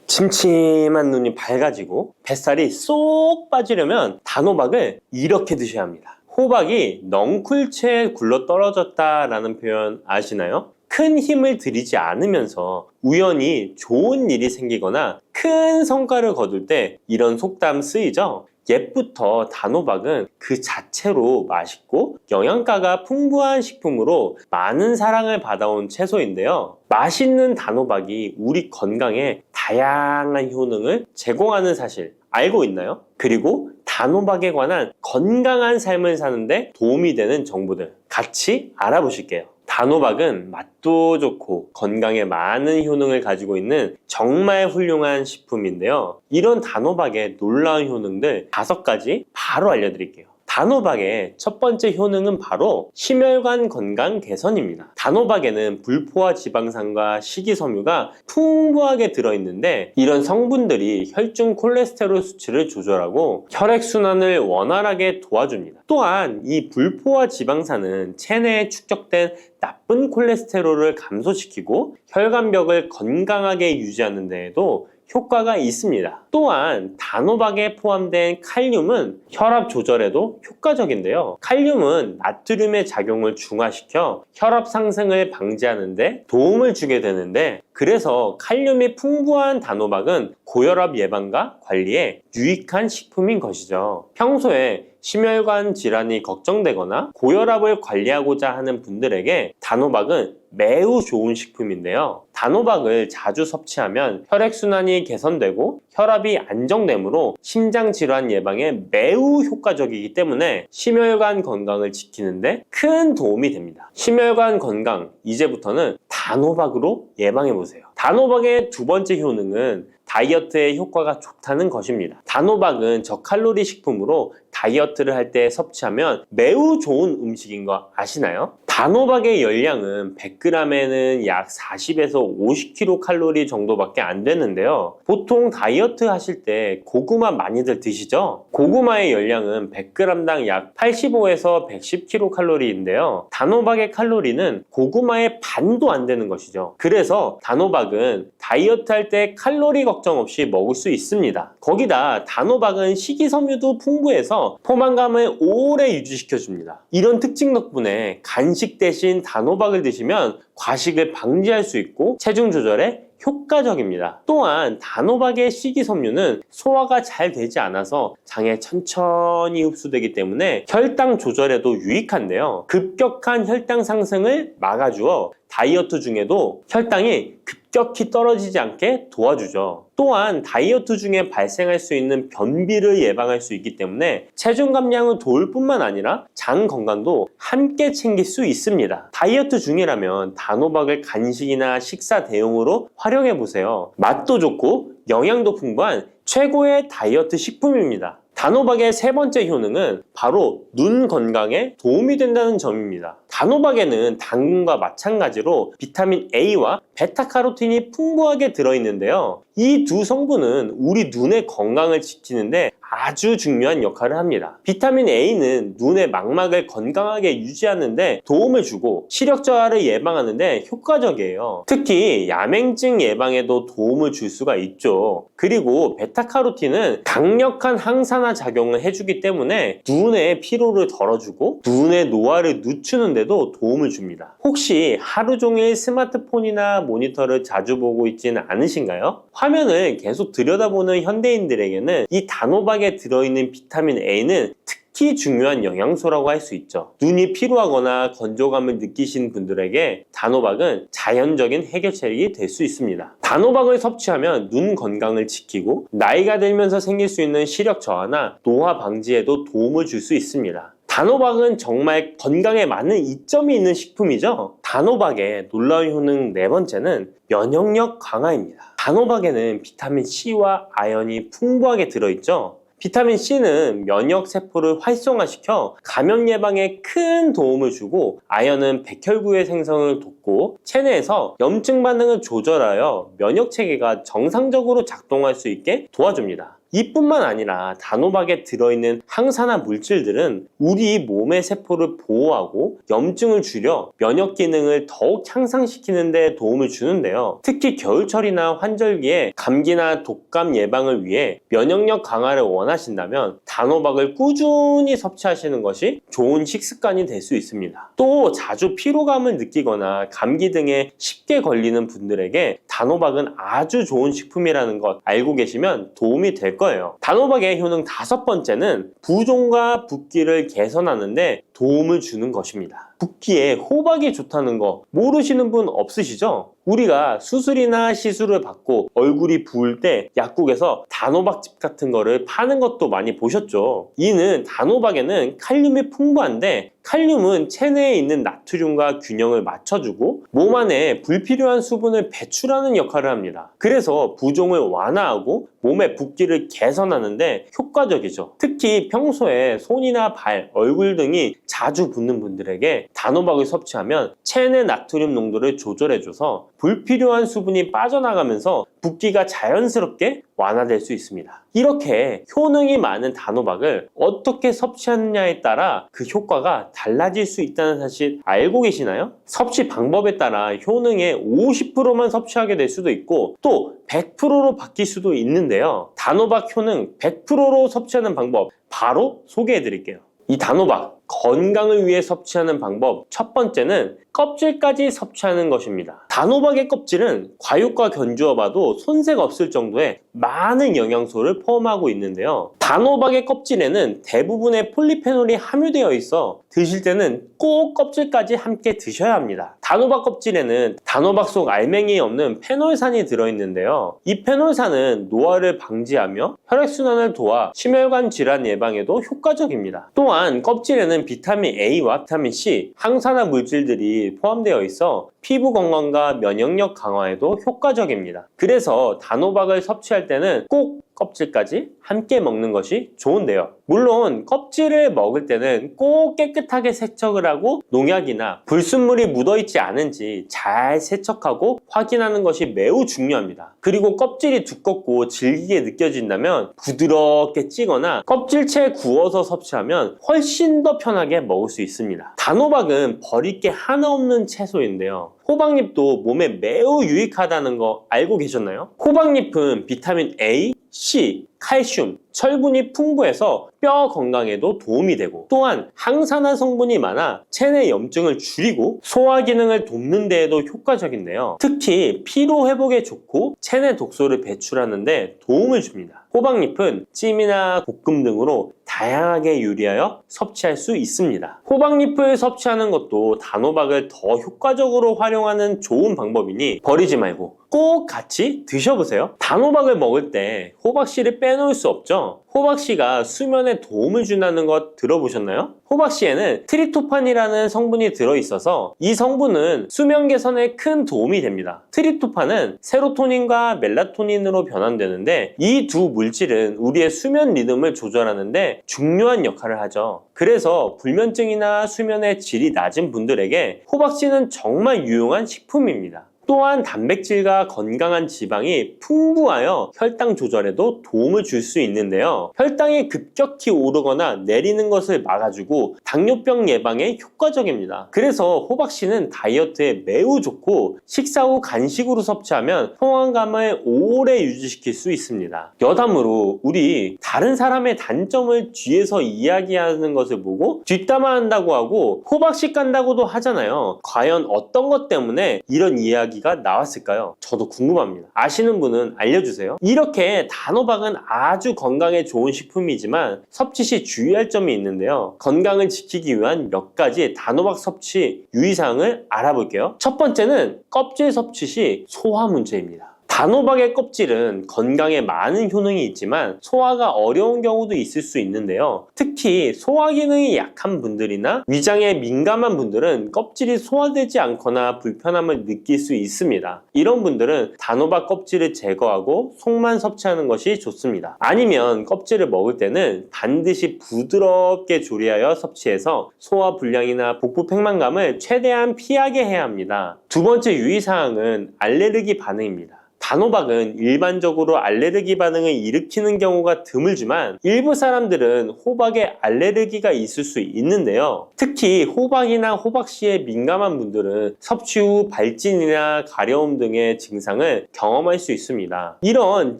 침침한 눈이 밝아지고 뱃살이 쏙 빠지려면 단호박을 이렇게 드셔야 합니다. 호박이 넝쿨채에 굴러 떨어졌다라는 표현 아시나요? 큰 힘을 들이지 않으면서 우연히 좋은 일이 생기거나 큰 성과를 거둘 때 이런 속담 쓰이죠? 옛부터 단호박은 그 자체로 맛있고 영양가가 풍부한 식품으로 많은 사랑을 받아온 채소인데요. 맛있는 단호박이 우리 건강에 다양한 효능을 제공하는 사실 알고 있나요? 그리고 단호박에 관한 건강한 삶을 사는데 도움이 되는 정보들 같이 알아보실게요. 단호박은 맛도 좋고 건강에 많은 효능을 가지고 있는 정말 훌륭한 식품인데요. 이런 단호박의 놀라운 효능들 5가지 바로 알려드릴게요. 단호박의 첫 번째 효능은 바로 심혈관 건강 개선입니다. 단호박에는 불포화 지방산과 식이섬유가 풍부하게 들어있는데 이런 성분들이 혈중 콜레스테롤 수치를 조절하고 혈액순환을 원활하게 도와줍니다. 또한 이 불포화 지방산은 체내에 축적된 나쁜 콜레스테롤을 감소시키고 혈관벽을 건강하게 유지하는 데에도 효과가 있습니다. 또한 단호박에 포함된 칼륨은 혈압 조절에도 효과적인데요. 칼륨은 나트륨의 작용을 중화시켜 혈압 상승을 방지하는 데 도움을 주게 되는데 그래서 칼륨이 풍부한 단호박은 고혈압 예방과 관리에 유익한 식품인 것이죠. 평소에 심혈관 질환이 걱정되거나 고혈압을 관리하고자 하는 분들에게 단호박은 매우 좋은 식품인데요. 단호박을 자주 섭취하면 혈액순환이 개선되고 혈압이 안정되므로 심장질환 예방에 매우 효과적이기 때문에 심혈관 건강을 지키는데 큰 도움이 됩니다. 심혈관 건강, 이제부터는 단호박으로 예방해보세요. 단호박의 두 번째 효능은 다이어트에 효과가 좋다는 것입니다. 단호박은 저칼로리 식품으로 다이어트를 할 때 섭취하면 매우 좋은 음식인 거 아시나요? 단호박의 열량은 100g에는 약 40에서 50kcal 정도밖에 안 되는데요. 보통 다이어트 하실 때 고구마 많이들 드시죠? 고구마의 열량은 100g당 약 85에서 110kcal인데요. 단호박의 칼로리는 고구마의 반도 안 되는 것이죠. 그래서 단호박은 다이어트 할 때 칼로리 걱정 없이 먹을 수 있습니다. 거기다 단호박은 식이섬유도 풍부해서 포만감을 오래 유지시켜줍니다. 이런 특징 덕분에 간식 대신 단호박을 드시면 과식을 방지할 수 있고 체중 조절에 효과적입니다. 또한 단호박의 식이섬유는 소화가 잘 되지 않아서 장에 천천히 흡수되기 때문에 혈당 조절에도 유익한데요. 급격한 혈당 상승을 막아주어 다이어트 중에도 혈당이 급격히 떨어지지 않게 도와주죠. 또한 다이어트 중에 발생할 수 있는 변비를 예방할 수 있기 때문에 체중 감량을 도울 뿐만 아니라 장 건강도 함께 챙길 수 있습니다. 다이어트 중이라면 단호박을 간식이나 식사 대용으로 활용해보세요. 맛도 좋고 영양도 풍부한 최고의 다이어트 식품입니다. 단호박의 세 번째 효능은 바로 눈 건강에 도움이 된다는 점입니다. 단호박에는 당근과 마찬가지로 비타민 A와 베타카로틴이 풍부하게 들어있는데요. 이 두 성분은 우리 눈의 건강을 지키는데 아주 중요한 역할을 합니다. 비타민 A는 눈의 망막을 건강하게 유지하는데 도움을 주고 시력 저하를 예방하는 데 효과적이에요. 특히 야맹증 예방에도 도움을 줄 수가 있죠. 그리고 베타카로틴은 강력한 항산화 작용을 해주기 때문에 눈의 피로를 덜어주고 눈의 노화를 늦추는 데도 도움을 줍니다. 혹시 하루 종일 스마트폰이나 모니터를 자주 보고 있지는 않으신가요? 화면을 계속 들여다보는 현대인들에게는 이 단호박에 들어있는 비타민 A는 특히 중요한 영양소라고 할 수 있죠. 눈이 피로하거나 건조감을 느끼신 분들에게 단호박은 자연적인 해결책이 될 수 있습니다. 단호박을 섭취하면 눈 건강을 지키고 나이가 들면서 생길 수 있는 시력 저하나 노화 방지에도 도움을 줄 수 있습니다. 단호박은 정말 건강에 많은 이점이 있는 식품이죠. 단호박의 놀라운 효능 네 번째는 면역력 강화입니다. 단호박에는 비타민 C와 아연이 풍부하게 들어있죠. 비타민 C는 면역 세포를 활성화시켜 감염 예방에 큰 도움을 주고 아연은 백혈구의 생성을 돕고 체내에서 염증 반응을 조절하여 면역 체계가 정상적으로 작동할 수 있게 도와줍니다. 이뿐만 아니라 단호박에 들어있는 항산화 물질들은 우리 몸의 세포를 보호하고 염증을 줄여 면역 기능을 더욱 향상시키는 데 도움을 주는데요. 특히 겨울철이나 환절기에 감기나 독감 예방을 위해 면역력 강화를 원하신다면 단호박을 꾸준히 섭취하시는 것이 좋은 식습관이 될 수 있습니다. 또 자주 피로감을 느끼거나 감기 등에 쉽게 걸리는 분들에게 단호박은 아주 좋은 식품이라는 것 알고 계시면 도움이 될 거예요. 단호박의 효능 5번째는 부종과 붓기를 개선하는데 도움을 주는 것입니다. 붓기에 호박이 좋다는 거 모르시는 분 없으시죠? 우리가 수술이나 시술을 받고 얼굴이 부을 때 약국에서 단호박즙 같은 거를 파는 것도 많이 보셨죠? 이는 단호박에는 칼륨이 풍부한데 칼륨은 체내에 있는 나트륨과 균형을 맞춰주고 몸 안에 불필요한 수분을 배출하는 역할을 합니다. 그래서 부종을 완화하고 몸의 붓기를 개선하는데 효과적이죠. 특히 평소에 손이나 발, 얼굴 등이 자주 붓는 분들에게 단호박을 섭취하면 체내 나트륨 농도를 조절해줘서 불필요한 수분이 빠져나가면서 붓기가 자연스럽게 완화될 수 있습니다. 이렇게 효능이 많은 단호박을 어떻게 섭취하느냐에 따라 그 효과가 달라질 수 있다는 사실 알고 계시나요? 섭취 방법에 따라 효능의 50%만 섭취하게 될 수도 있고 또 100%로 바뀔 수도 있는데요. 단호박 효능 100%로 섭취하는 방법 바로 소개해 드릴게요. 이 단호박 건강을 위해 섭취하는 방법 첫 번째는 껍질까지 섭취하는 것입니다. 단호박의 껍질은 과육과 견주어 봐도 손색 없을 정도의 많은 영양소를 포함하고 있는데요. 단호박의 껍질에는 대부분의 폴리페놀이 함유되어 있어 드실 때는 꼭 껍질까지 함께 드셔야 합니다. 단호박 껍질에는 단호박 속 알맹이에 없는 페놀산이 들어있는데요. 이 페놀산은 노화를 방지하며 혈액순환을 도와 심혈관 질환 예방에도 효과적입니다. 또한 껍질에는 비타민 A와 비타민 C, 항산화 물질들이 포함되어 있어 피부 건강과 면역력 강화에도 효과적입니다. 그래서 단호박을 섭취할 때는 꼭 껍질까지 함께 먹는 것이 좋은데요. 물론 껍질을 먹을 때는 꼭 깨끗하게 세척을 하고 농약이나 불순물이 묻어있지 않은지 잘 세척하고 확인하는 것이 매우 중요합니다. 그리고 껍질이 두껍고 질기게 느껴진다면 부드럽게 찌거나 껍질째 구워서 섭취하면 훨씬 더 편하게 먹을 수 있습니다. 단호박은 버릴 게 하나 없는 채소인데요. 호박잎도 몸에 매우 유익하다는 거 알고 계셨나요? 호박잎은 비타민 A, C, 칼슘, 철분이 풍부해서 뼈 건강에도 도움이 되고 또한 항산화 성분이 많아 체내 염증을 줄이고 소화 기능을 돕는 데에도 효과적인데요. 특히 피로 회복에 좋고 체내 독소를 배출하는 데 도움을 줍니다. 호박잎은 찜이나 볶음 등으로 다양하게 요리하여 섭취할 수 있습니다. 호박잎을 섭취하는 것도 단호박을 더 효과적으로 활용하는 좋은 방법이니 버리지 말고 꼭 같이 드셔보세요. 단호박을 먹을 때 호박씨를 빼놓을 수 없죠. 호박씨가 수면에 도움을 준다는 것 들어보셨나요? 호박씨에는 트립토판이라는 성분이 들어있어서 이 성분은 수면 개선에 큰 도움이 됩니다. 트립토판은 세로토닌과 멜라토닌으로 변환되는데 이 두 물질은 우리의 수면 리듬을 조절하는데 중요한 역할을 하죠. 그래서 불면증이나 수면의 질이 낮은 분들에게 호박씨는 정말 유용한 식품입니다. 또한 단백질과 건강한 지방이 풍부하여 혈당 조절에도 도움을 줄 수 있는데요. 혈당이 급격히 오르거나 내리는 것을 막아주고 당뇨병 예방에 효과적입니다. 그래서 호박씨는 다이어트에 매우 좋고 식사 후 간식으로 섭취하면 포만감을 오래 유지시킬 수 있습니다. 여담으로 우리 다른 사람의 단점을 뒤에서 이야기하는 것을 보고 뒷담화한다고 하고 호박씨 깐다고도 하잖아요. 과연 어떤 것 때문에 이런 이야기가 나왔을까요? 저도 궁금합니다. 아시는 분은 알려주세요. 이렇게 단호박은 아주 건강에 좋은 식품이지만 섭취 시 주의할 점이 있는데요. 건강을 지키기 위한 몇 가지 단호박 섭취 유의사항을 알아볼게요. 첫 번째는 껍질 섭취 시 소화 문제입니다. 단호박의 껍질은 건강에 많은 효능이 있지만 소화가 어려운 경우도 있을 수 있는데요. 특히 소화 기능이 약한 분들이나 위장에 민감한 분들은 껍질이 소화되지 않거나 불편함을 느낄 수 있습니다. 이런 분들은 단호박 껍질을 제거하고 속만 섭취하는 것이 좋습니다. 아니면 껍질을 먹을 때는 반드시 부드럽게 조리하여 섭취해서 소화 불량이나 복부 팽만감을 최대한 피하게 해야 합니다. 두 번째 유의사항은 알레르기 반응입니다. 단호박은 일반적으로 알레르기 반응을 일으키는 경우가 드물지만 일부 사람들은 호박에 알레르기가 있을 수 있는데요. 특히 호박이나 호박씨에 민감한 분들은 섭취 후 발진이나 가려움 등의 증상을 경험할 수 있습니다. 이런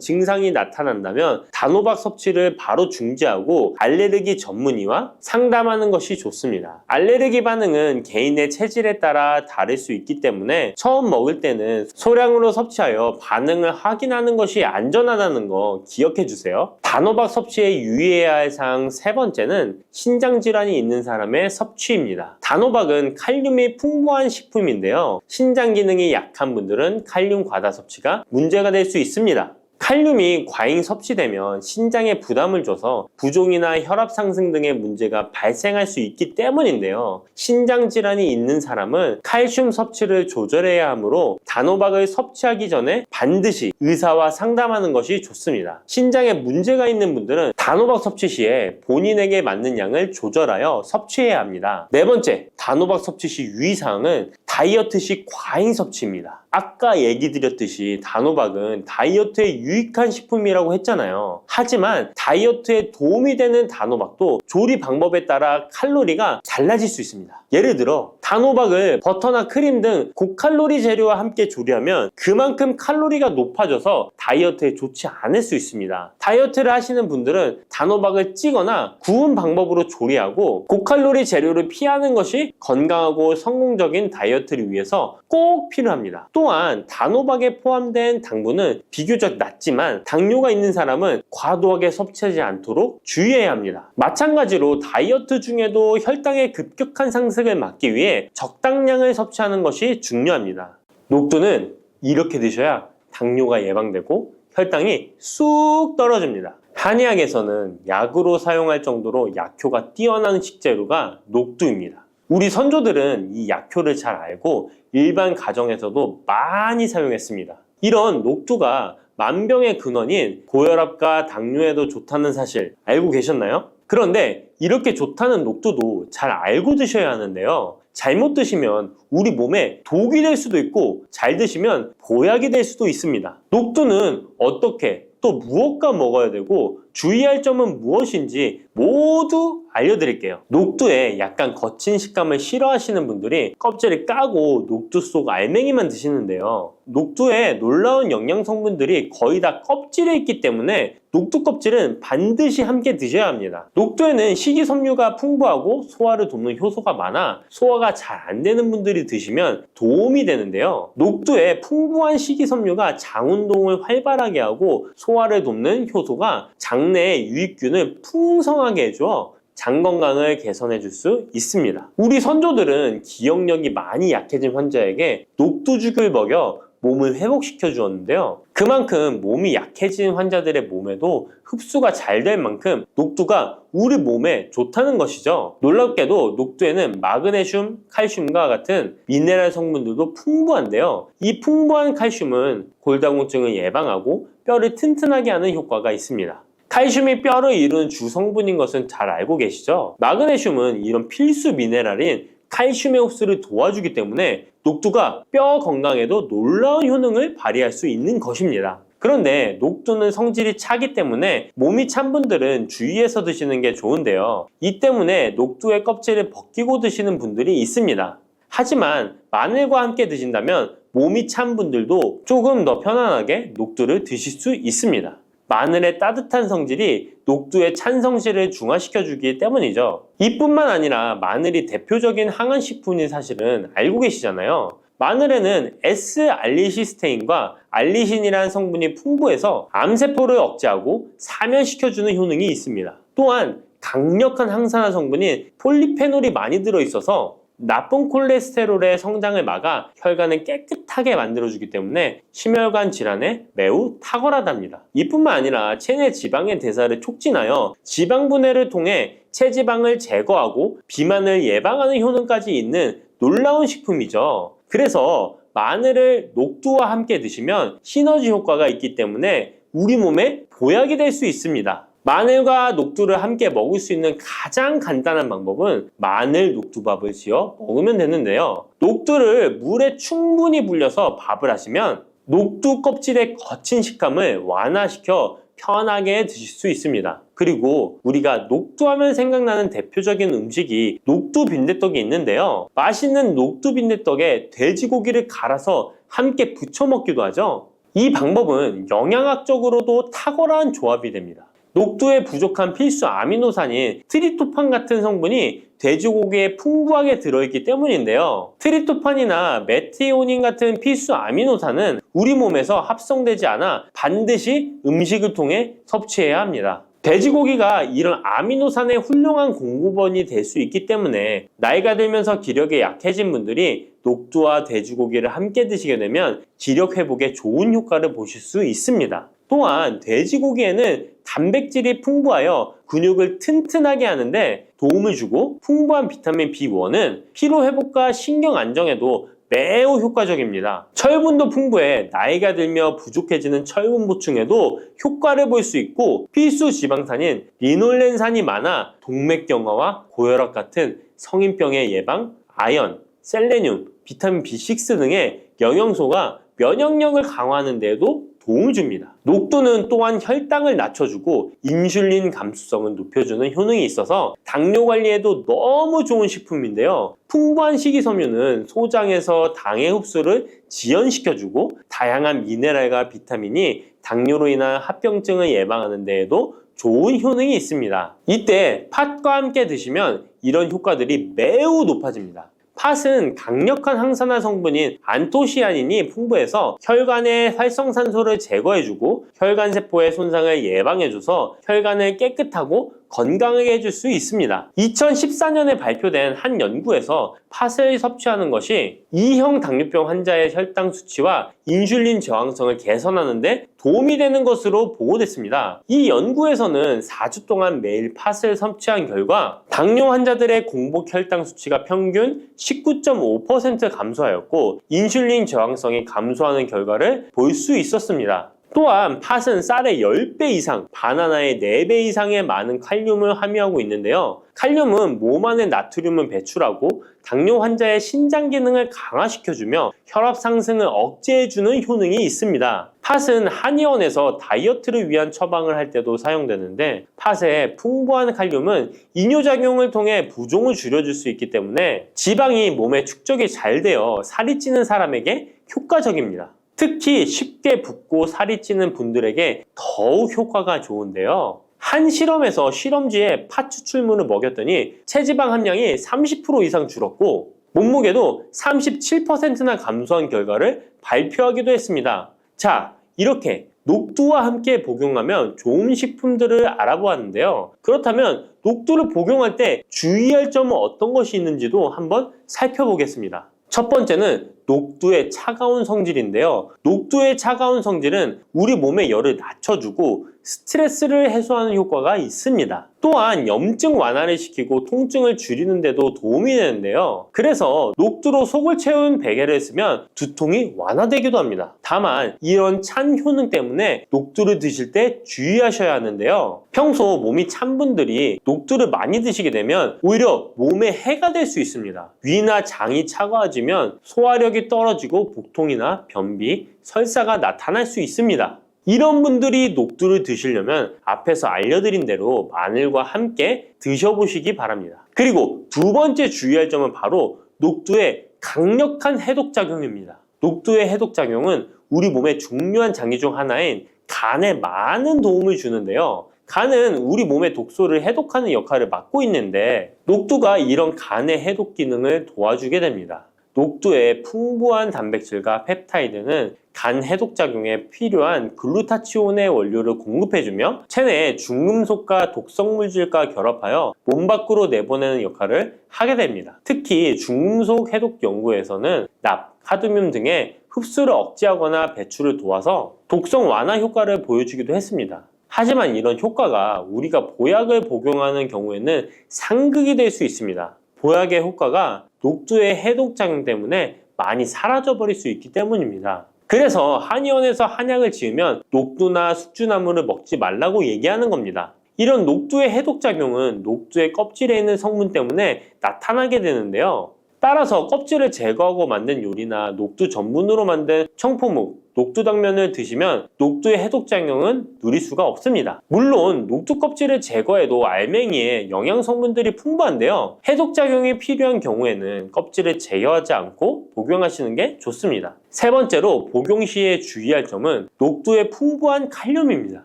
증상이 나타난다면 단호박 섭취를 바로 중지하고 알레르기 전문의와 상담하는 것이 좋습니다. 알레르기 반응은 개인의 체질에 따라 다를 수 있기 때문에 처음 먹을 때는 소량으로 섭취하여 반응을 확인하는 것이 안전하다는 거 기억해 주세요. 단호박 섭취에 유의해야 할 사항 세 번째는 신장 질환이 있는 사람의 섭취입니다. 단호박은 칼륨이 풍부한 식품인데요. 신장 기능이 약한 분들은 칼륨 과다 섭취가 문제가 될 수 있습니다. 칼륨이 과잉 섭취되면 신장에 부담을 줘서 부종이나 혈압 상승 등의 문제가 발생할 수 있기 때문인데요. 신장 질환이 있는 사람은 칼슘 섭취를 조절해야 하므로 단호박을 섭취하기 전에 반드시 의사와 상담하는 것이 좋습니다. 신장에 문제가 있는 분들은 단호박 섭취 시에 본인에게 맞는 양을 조절하여 섭취해야 합니다. 네 번째, 단호박 섭취 시 유의사항은 다이어트 시 과잉 섭취입니다. 아까 얘기 드렸듯이 단호박은 다이어트에 유익한 식품이라고 했잖아요. 하지만 다이어트에 도움이 되는 단호박도 조리 방법에 따라 칼로리가 달라질 수 있습니다. 예를 들어 단호박을 버터나 크림 등 고칼로리 재료와 함께 조리하면 그만큼 칼로리가 높아져서 다이어트에 좋지 않을 수 있습니다. 다이어트를 하시는 분들은 단호박을 찌거나 구운 방법으로 조리하고 고칼로리 재료를 피하는 것이 건강하고 성공적인 다이어트를 위해서 꼭 필요합니다. 또한 단호박에 포함된 당분은 비교적 낮지만 당뇨가 있는 사람은 과도하게 섭취하지 않도록 주의해야 합니다. 마찬가지로 다이어트 중에도 혈당의 급격한 상승을 막기 위해 적당량을 섭취하는 것이 중요합니다. 녹두는 이렇게 드셔야 당뇨가 예방되고 혈당이 쑥 떨어집니다. 한의학에서는 약으로 사용할 정도로 약효가 뛰어난 식재료가 녹두입니다. 우리 선조들은 이 약효를 잘 알고 일반 가정에서도 많이 사용했습니다. 이런 녹두가 만병의 근원인 고혈압과 당뇨에도 좋다는 사실 알고 계셨나요? 그런데 이렇게 좋다는 녹두도 잘 알고 드셔야 하는데요. 잘못 드시면 우리 몸에 독이 될 수도 있고 잘 드시면 보약이 될 수도 있습니다. 녹두는 어떻게 또 무엇과 먹어야 되고 주의할 점은 무엇인지 모두 알려드릴게요. 녹두에 약간 거친 식감을 싫어하시는 분들이 껍질을 까고 녹두 속 알맹이만 드시는데요. 녹두에 놀라운 영양 성분들이 거의 다 껍질에 있기 때문에 녹두 껍질은 반드시 함께 드셔야 합니다. 녹두에는 식이섬유가 풍부하고 소화를 돕는 효소가 많아 소화가 잘 안 되는 분들이 드시면 도움이 되는데요. 녹두에 풍부한 식이섬유가 장 운동을 활발하게 하고 소화를 돕는 효소가 장내의 유익균을 풍성하게 해줘 장 건강을 개선해 줄 수 있습니다. 우리 선조들은 기억력이 많이 약해진 환자에게 녹두죽을 먹여 몸을 회복시켜 주었는데요. 그만큼 몸이 약해진 환자들의 몸에도 흡수가 잘 될 만큼 녹두가 우리 몸에 좋다는 것이죠. 놀랍게도 녹두에는 마그네슘, 칼슘과 같은 미네랄 성분들도 풍부한데요. 이 풍부한 칼슘은 골다공증을 예방하고 뼈를 튼튼하게 하는 효과가 있습니다. 칼슘이 뼈를 이루는 주성분인 것은 잘 알고 계시죠? 마그네슘은 이런 필수 미네랄인 칼슘의 흡수를 도와주기 때문에 녹두가 뼈 건강에도 놀라운 효능을 발휘할 수 있는 것입니다. 그런데 녹두는 성질이 차기 때문에 몸이 찬 분들은 주의해서 드시는 게 좋은데요. 이 때문에 녹두의 껍질을 벗기고 드시는 분들이 있습니다. 하지만 마늘과 함께 드신다면 몸이 찬 분들도 조금 더 편안하게 녹두를 드실 수 있습니다. 마늘의 따뜻한 성질이 녹두의 찬 성질을 중화시켜주기 때문이죠. 이뿐만 아니라 마늘이 대표적인 항암식품인 사실은 알고 계시잖아요. 마늘에는 S알리시스테인과 알리신이라는 성분이 풍부해서 암세포를 억제하고 사면시켜주는 효능이 있습니다. 또한 강력한 항산화 성분인 폴리페놀이 많이 들어있어서 나쁜 콜레스테롤의 성장을 막아 혈관을 깨끗하게 만들어주기 때문에 심혈관 질환에 매우 탁월하답니다. 이뿐만 아니라 체내 지방의 대사를 촉진하여 지방 분해를 통해 체지방을 제거하고 비만을 예방하는 효능까지 있는 놀라운 식품이죠. 그래서 마늘을 녹두와 함께 드시면 시너지 효과가 있기 때문에 우리 몸에 보약이 될 수 있습니다. 마늘과 녹두를 함께 먹을 수 있는 가장 간단한 방법은 마늘 녹두밥을 지어 먹으면 되는데요. 녹두를 물에 충분히 불려서 밥을 하시면 녹두 껍질의 거친 식감을 완화시켜 편하게 드실 수 있습니다. 그리고 우리가 녹두하면 생각나는 대표적인 음식이 녹두 빈대떡이 있는데요. 맛있는 녹두 빈대떡에 돼지고기를 갈아서 함께 부쳐 먹기도 하죠. 이 방법은 영양학적으로도 탁월한 조합이 됩니다. 녹두에 부족한 필수 아미노산인 트립토판 같은 성분이 돼지고기에 풍부하게 들어있기 때문인데요. 트립토판이나 메티오닌 같은 필수 아미노산은 우리 몸에서 합성되지 않아 반드시 음식을 통해 섭취해야 합니다. 돼지고기가 이런 아미노산의 훌륭한 공급원이 될 수 있기 때문에 나이가 들면서 기력이 약해진 분들이 녹두와 돼지고기를 함께 드시게 되면 기력 회복에 좋은 효과를 보실 수 있습니다. 또한 돼지고기에는 단백질이 풍부하여 근육을 튼튼하게 하는데 도움을 주고 풍부한 비타민 B1은 피로 회복과 신경 안정에도 매우 효과적입니다. 철분도 풍부해 나이가 들며 부족해지는 철분 보충에도 효과를 볼 수 있고 필수 지방산인 리놀렌산이 많아 동맥경화와 고혈압 같은 성인병의 예방, 아연, 셀레늄, 비타민 B6 등의 영양소가 면역력을 강화하는 데에도 도움을 줍니다. 녹두는 또한 혈당을 낮춰주고 인슐린 감수성을 높여주는 효능이 있어서 당뇨 관리에도 너무 좋은 식품인데요. 풍부한 식이섬유는 소장에서 당의 흡수를 지연시켜주고 다양한 미네랄과 비타민이 당뇨로 인한 합병증을 예방하는 데에도 좋은 효능이 있습니다. 이때 팥과 함께 드시면 이런 효과들이 매우 높아집니다. 팥은 강력한 항산화 성분인 안토시아닌이 풍부해서 혈관의 활성산소를 제거해주고 혈관세포의 손상을 예방해줘서 혈관을 깨끗하고 건강하게 해줄 수 있습니다. 2014년에 발표된 한 연구에서 팥을 섭취하는 것이 2형 당뇨병 환자의 혈당 수치와 인슐린 저항성을 개선하는 데 도움이 되는 것으로 보고됐습니다. 이 연구에서는 4주 동안 매일 팥을 섭취한 결과 당뇨 환자들의 공복 혈당 수치가 평균 19.5% 감소하였고 인슐린 저항성이 감소하는 결과를 볼 수 있었습니다. 또한 팥은 쌀의 10배 이상, 바나나의 4배 이상의 많은 칼륨을 함유하고 있는데요. 칼륨은 몸 안에 나트륨을 배출하고 당뇨 환자의 신장 기능을 강화시켜주며 혈압 상승을 억제해주는 효능이 있습니다. 팥은 한의원에서 다이어트를 위한 처방을 할 때도 사용되는데 팥의 풍부한 칼륨은 이뇨작용을 통해 부종을 줄여줄 수 있기 때문에 지방이 몸에 축적이 잘 되어 살이 찌는 사람에게 효과적입니다. 특히 쉽게 붓고 살이 찌는 분들에게 더욱 효과가 좋은데요. 한 실험에서 실험지에 팥 추출물을 먹였더니 체지방 함량이 30% 이상 줄었고 몸무게도 37%나 감소한 결과를 발표하기도 했습니다. 자, 이렇게 녹두와 함께 복용하면 좋은 식품들을 알아보았는데요. 그렇다면 녹두를 복용할 때 주의할 점은 어떤 것이 있는지도 한번 살펴보겠습니다. 첫 번째는 녹두의 차가운 성질인데요. 녹두의 차가운 성질은 우리 몸의 열을 낮춰주고 스트레스를 해소하는 효과가 있습니다. 또한 염증 완화를 시키고 통증을 줄이는 데도 도움이 되는데요. 그래서 녹두로 속을 채운 베개를 쓰면 두통이 완화되기도 합니다. 다만 이런 찬 효능 때문에 녹두를 드실 때 주의하셔야 하는데요. 평소 몸이 찬 분들이 녹두를 많이 드시게 되면 오히려 몸에 해가 될 수 있습니다. 위나 장이 차가워지면 소화력이 떨어지고 복통이나 변비, 설사가 나타날 수 있습니다. 이런 분들이 녹두를 드시려면 앞에서 알려드린 대로 마늘과 함께 드셔보시기 바랍니다. 그리고 두 번째 주의할 점은 바로 녹두의 강력한 해독작용입니다. 녹두의 해독작용은 우리 몸의 중요한 장기 중 하나인 간에 많은 도움을 주는데요. 간은 우리 몸의 독소를 해독하는 역할을 맡고 있는데 녹두가 이런 간의 해독 기능을 도와주게 됩니다. 녹두의 풍부한 단백질과 펩타이드는 간 해독작용에 필요한 글루타치온의 원료를 공급해주며 체내에 중금속과 독성물질과 결합하여 몸 밖으로 내보내는 역할을 하게 됩니다. 특히 중금속 해독 연구에서는 납, 카드뮴 등의 흡수를 억제하거나 배출을 도와서 독성 완화 효과를 보여주기도 했습니다. 하지만 이런 효과가 우리가 보약을 복용하는 경우에는 상극이 될 수 있습니다. 보약의 효과가 녹두의 해독작용 때문에 많이 사라져버릴 수 있기 때문입니다. 그래서 한의원에서 한약을 지으면 녹두나 숙주나물을 먹지 말라고 얘기하는 겁니다. 이런 녹두의 해독작용은 녹두의 껍질에 있는 성분 때문에 나타나게 되는데요. 따라서 껍질을 제거하고 만든 요리나 녹두 전분으로 만든 청포묵, 녹두당면을 드시면 녹두의 해독작용은 누릴 수가 없습니다. 물론 녹두 껍질을 제거해도 알맹이에 영양 성분들이 풍부한데요. 해독작용이 필요한 경우에는 껍질을 제거하지 않고 복용하시는 게 좋습니다. 세 번째로 복용 시에 주의할 점은 녹두의 풍부한 칼륨입니다.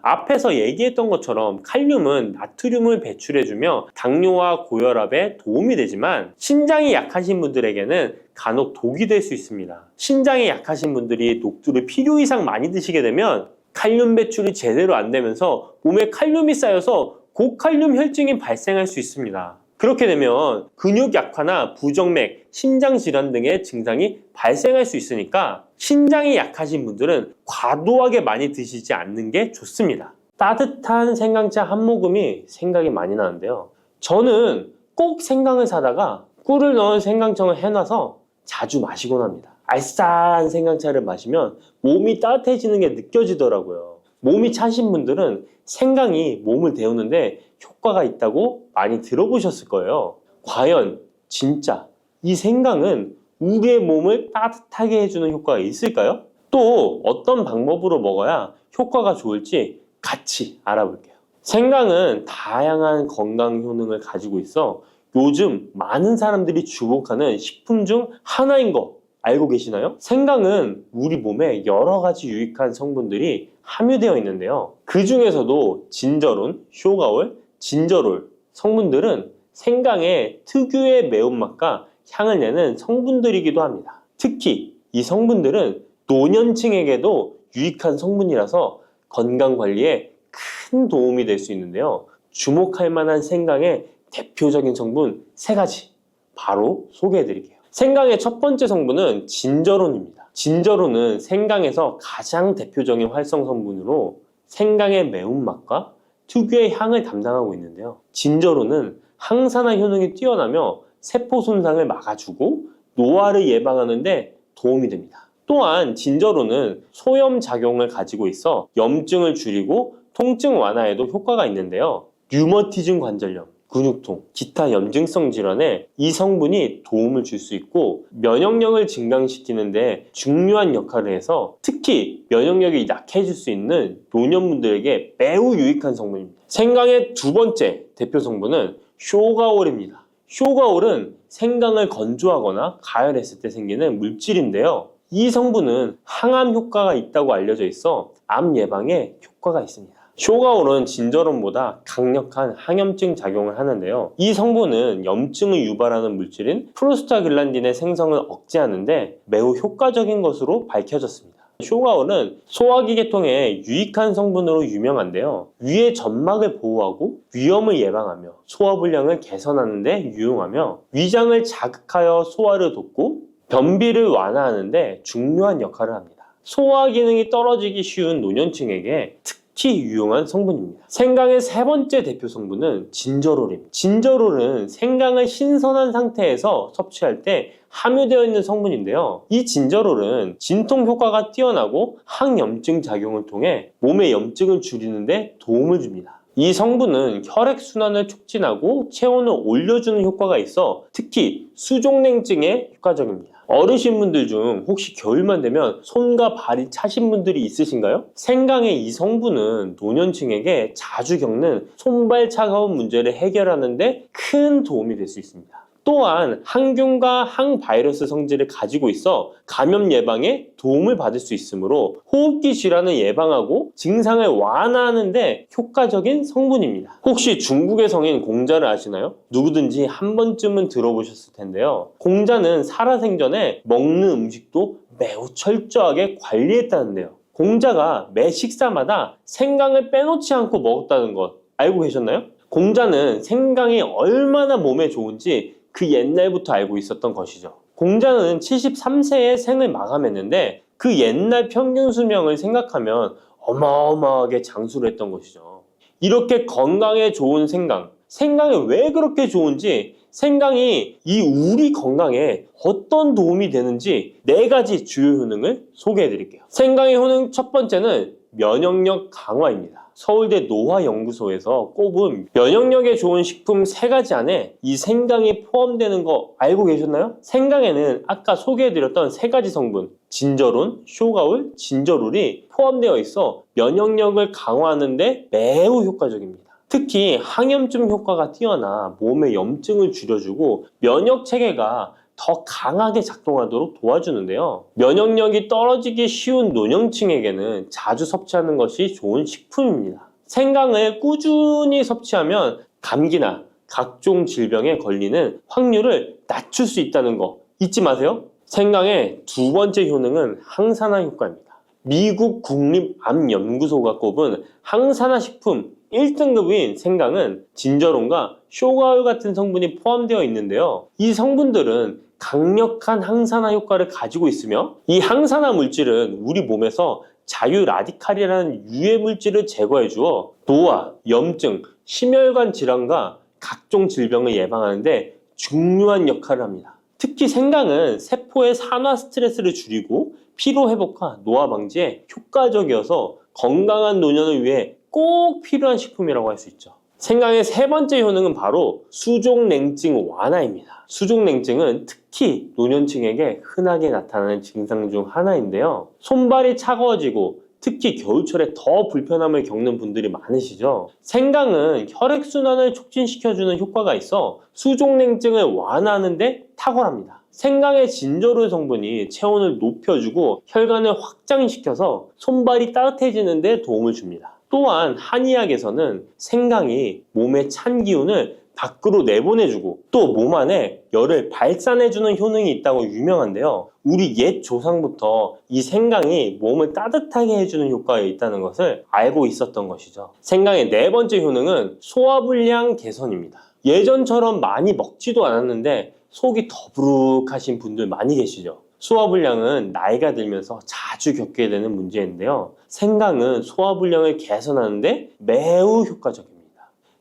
앞에서 얘기했던 것처럼 칼륨은 나트륨을 배출해주며 당뇨와 고혈압에 도움이 되지만 신장이 약하신 분들에게는 간혹 독이 될 수 있습니다. 신장이 약하신 분들이 녹두를 필요 이상 많이 드시게 되면 칼륨 배출이 제대로 안 되면서 몸에 칼륨이 쌓여서 고칼륨 혈증이 발생할 수 있습니다. 그렇게 되면 근육 약화나 부정맥, 심장 질환 등의 증상이 발생할 수 있으니까 신장이 약하신 분들은 과도하게 많이 드시지 않는 게 좋습니다. 따뜻한 생강차 한 모금이 생각이 많이 나는데요. 저는 꼭 생강을 사다가 꿀을 넣은 생강청을 해놔서 자주 마시곤 합니다. 알싸한 생강차를 마시면 몸이 따뜻해지는 게 느껴지더라고요. 몸이 차신 분들은 생강이 몸을 데우는데 효과가 있다고 많이 들어보셨을 거예요. 과연 진짜 이 생강은 우리의 몸을 따뜻하게 해주는 효과가 있을까요? 또 어떤 방법으로 먹어야 효과가 좋을지 같이 알아볼게요. 생강은 다양한 건강 효능을 가지고 있어 요즘 많은 사람들이 주목하는 식품 중 하나인 거 알고 계시나요? 생강은 우리 몸에 여러 가지 유익한 성분들이 함유되어 있는데요. 그 중에서도 진저론, 쇼가올, 진저롤 성분들은 생강의 특유의 매운맛과 향을 내는 성분들이기도 합니다. 특히 이 성분들은 노년층에게도 유익한 성분이라서 건강관리에 큰 도움이 될 수 있는데요. 주목할 만한 생강의 대표적인 성분 3가지 바로 소개해 드릴게요. 생강의 첫 번째 성분은 진저론입니다. 진저론은 생강에서 가장 대표적인 활성 성분으로 생강의 매운맛과 특유의 향을 담당하고 있는데요. 진저론은 항산화 효능이 뛰어나며 세포 손상을 막아주고 노화를 예방하는 데 도움이 됩니다. 또한 진저론은 소염 작용을 가지고 있어 염증을 줄이고 통증 완화에도 효과가 있는데요. 류머티즘 관절염, 근육통, 기타 염증성 질환에 이 성분이 도움을 줄 수 있고 면역력을 증강시키는데 중요한 역할을 해서 특히 면역력이 약해질 수 있는 노년분들에게 매우 유익한 성분입니다. 생강의 두 번째 대표 성분은 쇼가올입니다. 쇼가올은 생강을 건조하거나 가열했을 때 생기는 물질인데요. 이 성분은 항암 효과가 있다고 알려져 있어 암 예방에 효과가 있습니다. 쇼가올은 진저론보다 강력한 항염증 작용을 하는데요. 이 성분은 염증을 유발하는 물질인 프로스타글란딘의 생성을 억제하는데 매우 효과적인 것으로 밝혀졌습니다. 쇼가올은 소화기 계통에 유익한 성분으로 유명한데요. 위의 점막을 보호하고 위염을 예방하며 소화불량을 개선하는 데 유용하며 위장을 자극하여 소화를 돕고 변비를 완화하는 데 중요한 역할을 합니다. 소화 기능이 떨어지기 쉬운 노년층에게 특히 유용한 성분입니다. 생강의 세 번째 대표 성분은 진저롤입니다. 진저롤은 생강을 신선한 상태에서 섭취할 때 함유되어 있는 성분인데요. 이 진저롤은 진통 효과가 뛰어나고 항염증 작용을 통해 몸의 염증을 줄이는 데 도움을 줍니다. 이 성분은 혈액순환을 촉진하고 체온을 올려주는 효과가 있어 특히 수족냉증에 효과적입니다. 어르신분들 중 혹시 겨울만 되면 손과 발이 차신 분들이 있으신가요? 생강의 이 성분은 노년층에게 자주 겪는 손발 차가운 문제를 해결하는 데 큰 도움이 될 수 있습니다. 또한 항균과 항바이러스 성질을 가지고 있어 감염 예방에 도움을 받을 수 있으므로 호흡기 질환을 예방하고 증상을 완화하는 데 효과적인 성분입니다. 혹시 중국의 성인 공자를 아시나요? 누구든지 한 번쯤은 들어보셨을 텐데요. 공자는 살아생전에 먹는 음식도 매우 철저하게 관리했다는데요. 공자가 매 식사마다 생강을 빼놓지 않고 먹었다는 것 알고 계셨나요? 공자는 생강이 얼마나 몸에 좋은지 그 옛날부터 알고 있었던 것이죠. 공자는 73세에 생을 마감했는데 그 옛날 평균 수명을 생각하면 어마어마하게 장수를 했던 것이죠. 이렇게 건강에 좋은 생강이 왜 그렇게 좋은지, 생강이 이 우리 건강에 어떤 도움이 되는지 4가지 주요 효능을 소개해 드릴게요. 생강의 효능 첫 번째는 면역력 강화입니다. 서울대 노화연구소에서 꼽은 면역력에 좋은 식품 3가지 안에 이 생강이 포함되는 거 알고 계셨나요? 생강에는 아까 소개해드렸던 3가지 성분 진저론, 쇼가울, 진저롤이 포함되어 있어 면역력을 강화하는 데 매우 효과적입니다. 특히 항염증 효과가 뛰어나 몸의 염증을 줄여주고 면역 체계가 더 강하게 작동하도록 도와주는데요. 면역력이 떨어지기 쉬운 노년층에게는 자주 섭취하는 것이 좋은 식품입니다. 생강을 꾸준히 섭취하면 감기나 각종 질병에 걸리는 확률을 낮출 수 있다는 거 잊지 마세요. 생강의 두 번째 효능은 항산화 효과입니다. 미국 국립암연구소가 꼽은 항산화 식품 1등급인 생강은 진저론과 쇼가울 같은 성분이 포함되어 있는데요. 이 성분들은 강력한 항산화 효과를 가지고 있으며 이 항산화 물질은 우리 몸에서 자유 라디칼이라는 유해 물질을 제거해 주어 노화, 염증, 심혈관 질환과 각종 질병을 예방하는 데 중요한 역할을 합니다. 특히 생강은 세포의 산화 스트레스를 줄이고 피로 회복과 노화 방지에 효과적이어서 건강한 노년을 위해 꼭 필요한 식품이라고 할 수 있죠. 생강의 세 번째 효능은 바로 수족냉증 완화입니다. 수족냉증은 특히 노년층에게 흔하게 나타나는 증상 중 하나인데요. 손발이 차가워지고 특히 겨울철에 더 불편함을 겪는 분들이 많으시죠. 생강은 혈액순환을 촉진시켜주는 효과가 있어 수족냉증을 완화하는 데 탁월합니다. 생강의 진저롤 성분이 체온을 높여주고 혈관을 확장시켜서 손발이 따뜻해지는 데 도움을 줍니다. 또한 한의학에서는 생강이 몸의 찬 기운을 밖으로 내보내주고 또 몸 안에 열을 발산해주는 효능이 있다고 유명한데요. 우리 옛 조상부터 이 생강이 몸을 따뜻하게 해주는 효과가 있다는 것을 알고 있었던 것이죠. 생강의 네 번째 효능은 소화불량 개선입니다. 예전처럼 많이 먹지도 않았는데 속이 더부룩하신 분들 많이 계시죠. 소화불량은 나이가 들면서 자주 겪게 되는 문제인데요. 생강은 소화불량을 개선하는데 매우 효과적입니다.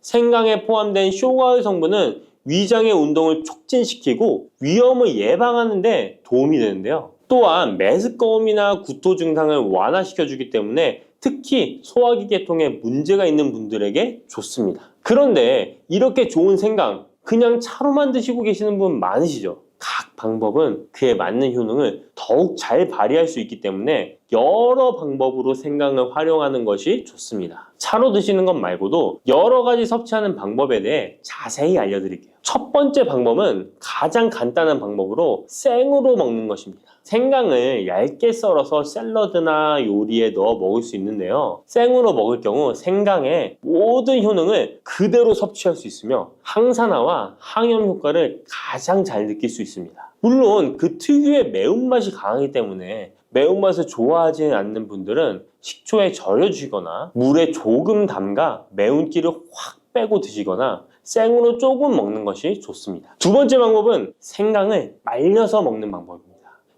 생강에 포함된 쇼가울 성분은 위장의 운동을 촉진시키고 위염을 예방하는 데 도움이 되는데요. 또한 메스꺼움이나 구토 증상을 완화시켜주기 때문에 특히 소화기 계통에 문제가 있는 분들에게 좋습니다. 그런데 이렇게 좋은 생강 그냥 차로만 드시고 계시는 분 많으시죠? 각 방법은 그에 맞는 효능을 더욱 잘 발휘할 수 있기 때문에 여러 방법으로 생강을 활용하는 것이 좋습니다. 차로 드시는 것 말고도 여러 가지 섭취하는 방법에 대해 자세히 알려드릴게요. 첫 번째 방법은 가장 간단한 방법으로 생으로 먹는 것입니다. 생강을 얇게 썰어서 샐러드나 요리에 넣어 먹을 수 있는데요. 생으로 먹을 경우 생강의 모든 효능을 그대로 섭취할 수 있으며 항산화와 항염 효과를 가장 잘 느낄 수 있습니다. 물론 그 특유의 매운맛이 강하기 때문에 매운맛을 좋아하지 않는 분들은 식초에 절여주시거나 물에 조금 담가 매운기를 확 빼고 드시거나 생으로 조금 먹는 것이 좋습니다. 두 번째 방법은 생강을 말려서 먹는 방법입니다.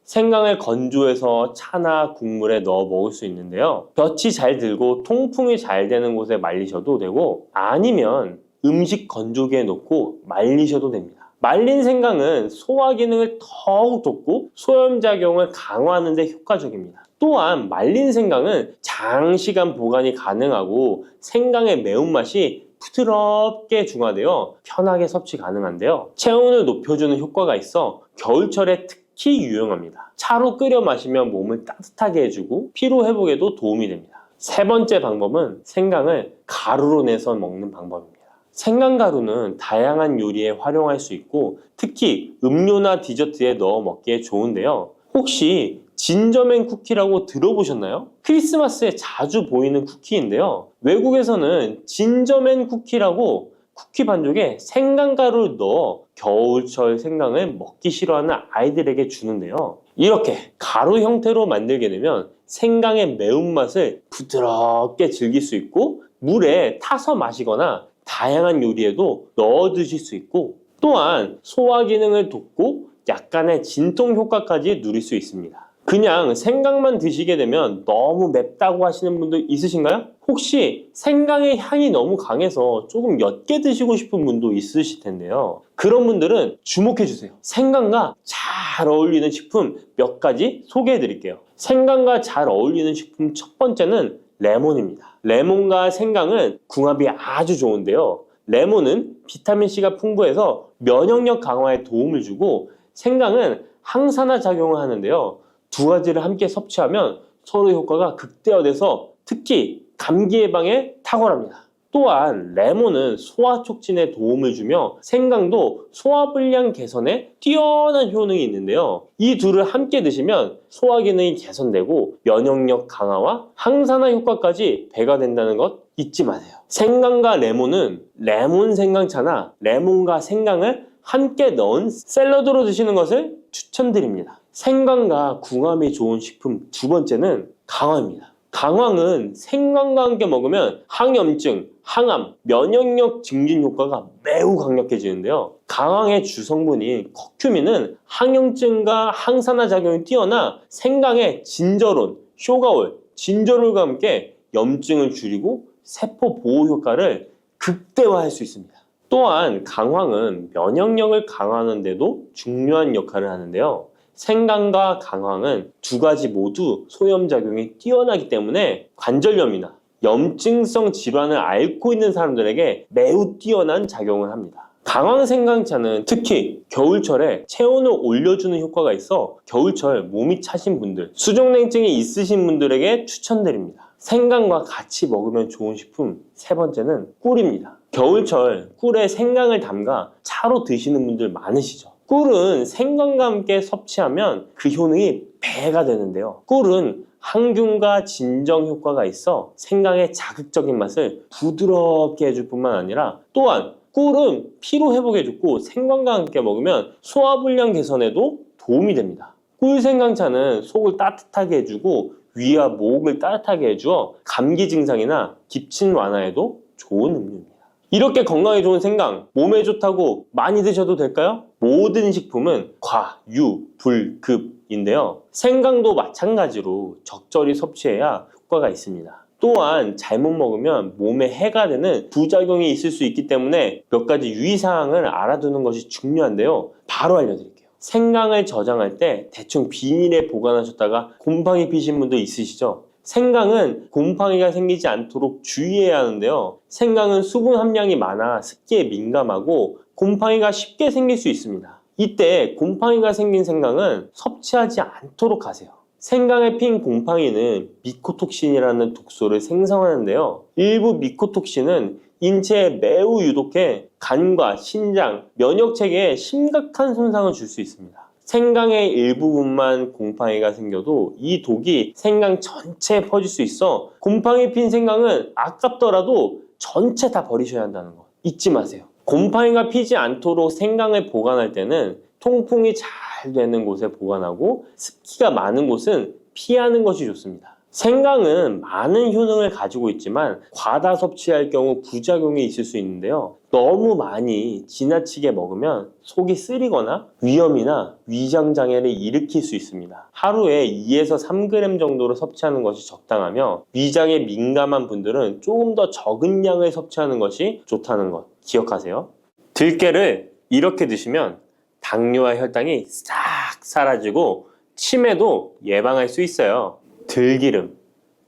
생강을 건조해서 차나 국물에 넣어 먹을 수 있는데요. 볕이 잘 들고 통풍이 잘 되는 곳에 말리셔도 되고 아니면 음식 건조기에 넣고 말리셔도 됩니다. 말린 생강은 소화 기능을 더욱 돋고 소염작용을 강화하는 데 효과적입니다. 또한 말린 생강은 장시간 보관이 가능하고 생강의 매운맛이 부드럽게 중화되어 편하게 섭취 가능한데요. 체온을 높여주는 효과가 있어 겨울철에 특히 유용합니다. 차로 끓여 마시면 몸을 따뜻하게 해주고 피로 회복에도 도움이 됩니다. 세 번째 방법은 생강을 가루로 내서 먹는 방법입니다. 생강가루는 다양한 요리에 활용할 수 있고 특히 음료나 디저트에 넣어 먹기에 좋은데요. 혹시 진저맨 쿠키라고 들어보셨나요? 크리스마스에 자주 보이는 쿠키인데요. 외국에서는 진저맨 쿠키라고 쿠키 반죽에 생강가루를 넣어 겨울철 생강을 먹기 싫어하는 아이들에게 주는데요. 이렇게 가루 형태로 만들게 되면 생강의 매운맛을 부드럽게 즐길 수 있고 물에 타서 마시거나 다양한 요리에도 넣어 드실 수 있고 또한 소화 기능을 돕고 약간의 진통 효과까지 누릴 수 있습니다. 그냥 생강만 드시게 되면 너무 맵다고 하시는 분들 있으신가요? 혹시 생강의 향이 너무 강해서 조금 옅게 드시고 싶은 분도 있으실 텐데요. 그런 분들은 주목해 주세요. 생강과 잘 어울리는 식품 몇 가지 소개해 드릴게요. 생강과 잘 어울리는 식품 첫 번째는 레몬입니다. 레몬과 생강은 궁합이 아주 좋은데요. 레몬은 비타민C가 풍부해서 면역력 강화에 도움을 주고 생강은 항산화 작용을 하는데요. 두 가지를 함께 섭취하면 서로 효과가 극대화돼서 특히 감기 예방에 탁월합니다. 또한 레몬은 소화 촉진에 도움을 주며 생강도 소화불량 개선에 뛰어난 효능이 있는데요. 이 둘을 함께 드시면 소화 기능이 개선되고 면역력 강화와 항산화 효과까지 배가 된다는 것 잊지 마세요. 생강과 레몬은 레몬 생강차나 레몬과 생강을 함께 넣은 샐러드로 드시는 것을 추천드립니다. 생강과 궁합이 좋은 식품 두 번째는 강황입니다. 강황은 생강과 함께 먹으면 항염증, 항암, 면역력 증진 효과가 매우 강력해지는데요. 강황의 주성분인 커큐민은 항염증과 항산화 작용이 뛰어나 생강의 진저론, 쇼가올, 진저롤과 함께 염증을 줄이고 세포 보호 효과를 극대화할 수 있습니다. 또한 강황은 면역력을 강화하는 데도 중요한 역할을 하는데요. 생강과 강황은 두 가지 모두 소염작용이 뛰어나기 때문에 관절염이나 염증성 질환을 앓고 있는 사람들에게 매우 뛰어난 작용을 합니다. 강황 생강차는 특히 겨울철에 체온을 올려주는 효과가 있어 겨울철 몸이 차신 분들, 수족냉증이 있으신 분들에게 추천드립니다. 생강과 같이 먹으면 좋은 식품 세 번째는 꿀입니다. 겨울철 꿀에 생강을 담가 차로 드시는 분들 많으시죠? 꿀은 생강과 함께 섭취하면 그 효능이 배가 되는데요. 꿀은 항균과 진정 효과가 있어 생강의 자극적인 맛을 부드럽게 해줄 뿐만 아니라 또한 꿀은 피로 회복에 좋고 생강과 함께 먹으면 소화불량 개선에도 도움이 됩니다. 꿀 생강차는 속을 따뜻하게 해주고 위와 목을 따뜻하게 해주어 감기 증상이나 기침 완화에도 좋은 음료입니다. 이렇게 건강에 좋은 생강, 몸에 좋다고 많이 드셔도 될까요? 모든 식품은 과, 유, 불, 급인데요. 생강도 마찬가지로 적절히 섭취해야 효과가 있습니다. 또한 잘못 먹으면 몸에 해가 되는 부작용이 있을 수 있기 때문에 몇 가지 유의사항을 알아두는 것이 중요한데요. 바로 알려드릴게요. 생강을 저장할 때 대충 비닐에 보관하셨다가 곰팡이 피신 분도 있으시죠? 생강은 곰팡이가 생기지 않도록 주의해야 하는데요. 생강은 수분 함량이 많아 습기에 민감하고 곰팡이가 쉽게 생길 수 있습니다. 이때 곰팡이가 생긴 생강은 섭취하지 않도록 하세요. 생강에 핀 곰팡이는 미코톡신이라는 독소를 생성하는데요. 일부 미코톡신은 인체에 매우 유독해 간과 신장, 면역체계에 심각한 손상을 줄 수 있습니다. 생강의 일부분만 곰팡이가 생겨도 이 독이 생강 전체에 퍼질 수 있어 곰팡이 핀 생강은 아깝더라도 전체 다 버리셔야 한다는 거 잊지 마세요. 곰팡이가 피지 않도록 생강을 보관할 때는 통풍이 잘 되는 곳에 보관하고 습기가 많은 곳은 피하는 것이 좋습니다. 생강은 많은 효능을 가지고 있지만 과다 섭취할 경우 부작용이 있을 수 있는데요. 너무 많이 지나치게 먹으면 속이 쓰리거나 위염이나 위장장애를 일으킬 수 있습니다. 하루에 2에서 3g 정도로 섭취하는 것이 적당하며 위장에 민감한 분들은 조금 더 적은 양을 섭취하는 것이 좋다는 것 기억하세요. 들깨를 이렇게 드시면 당뇨와 혈당이 싹 사라지고 치매도 예방할 수 있어요. 들기름,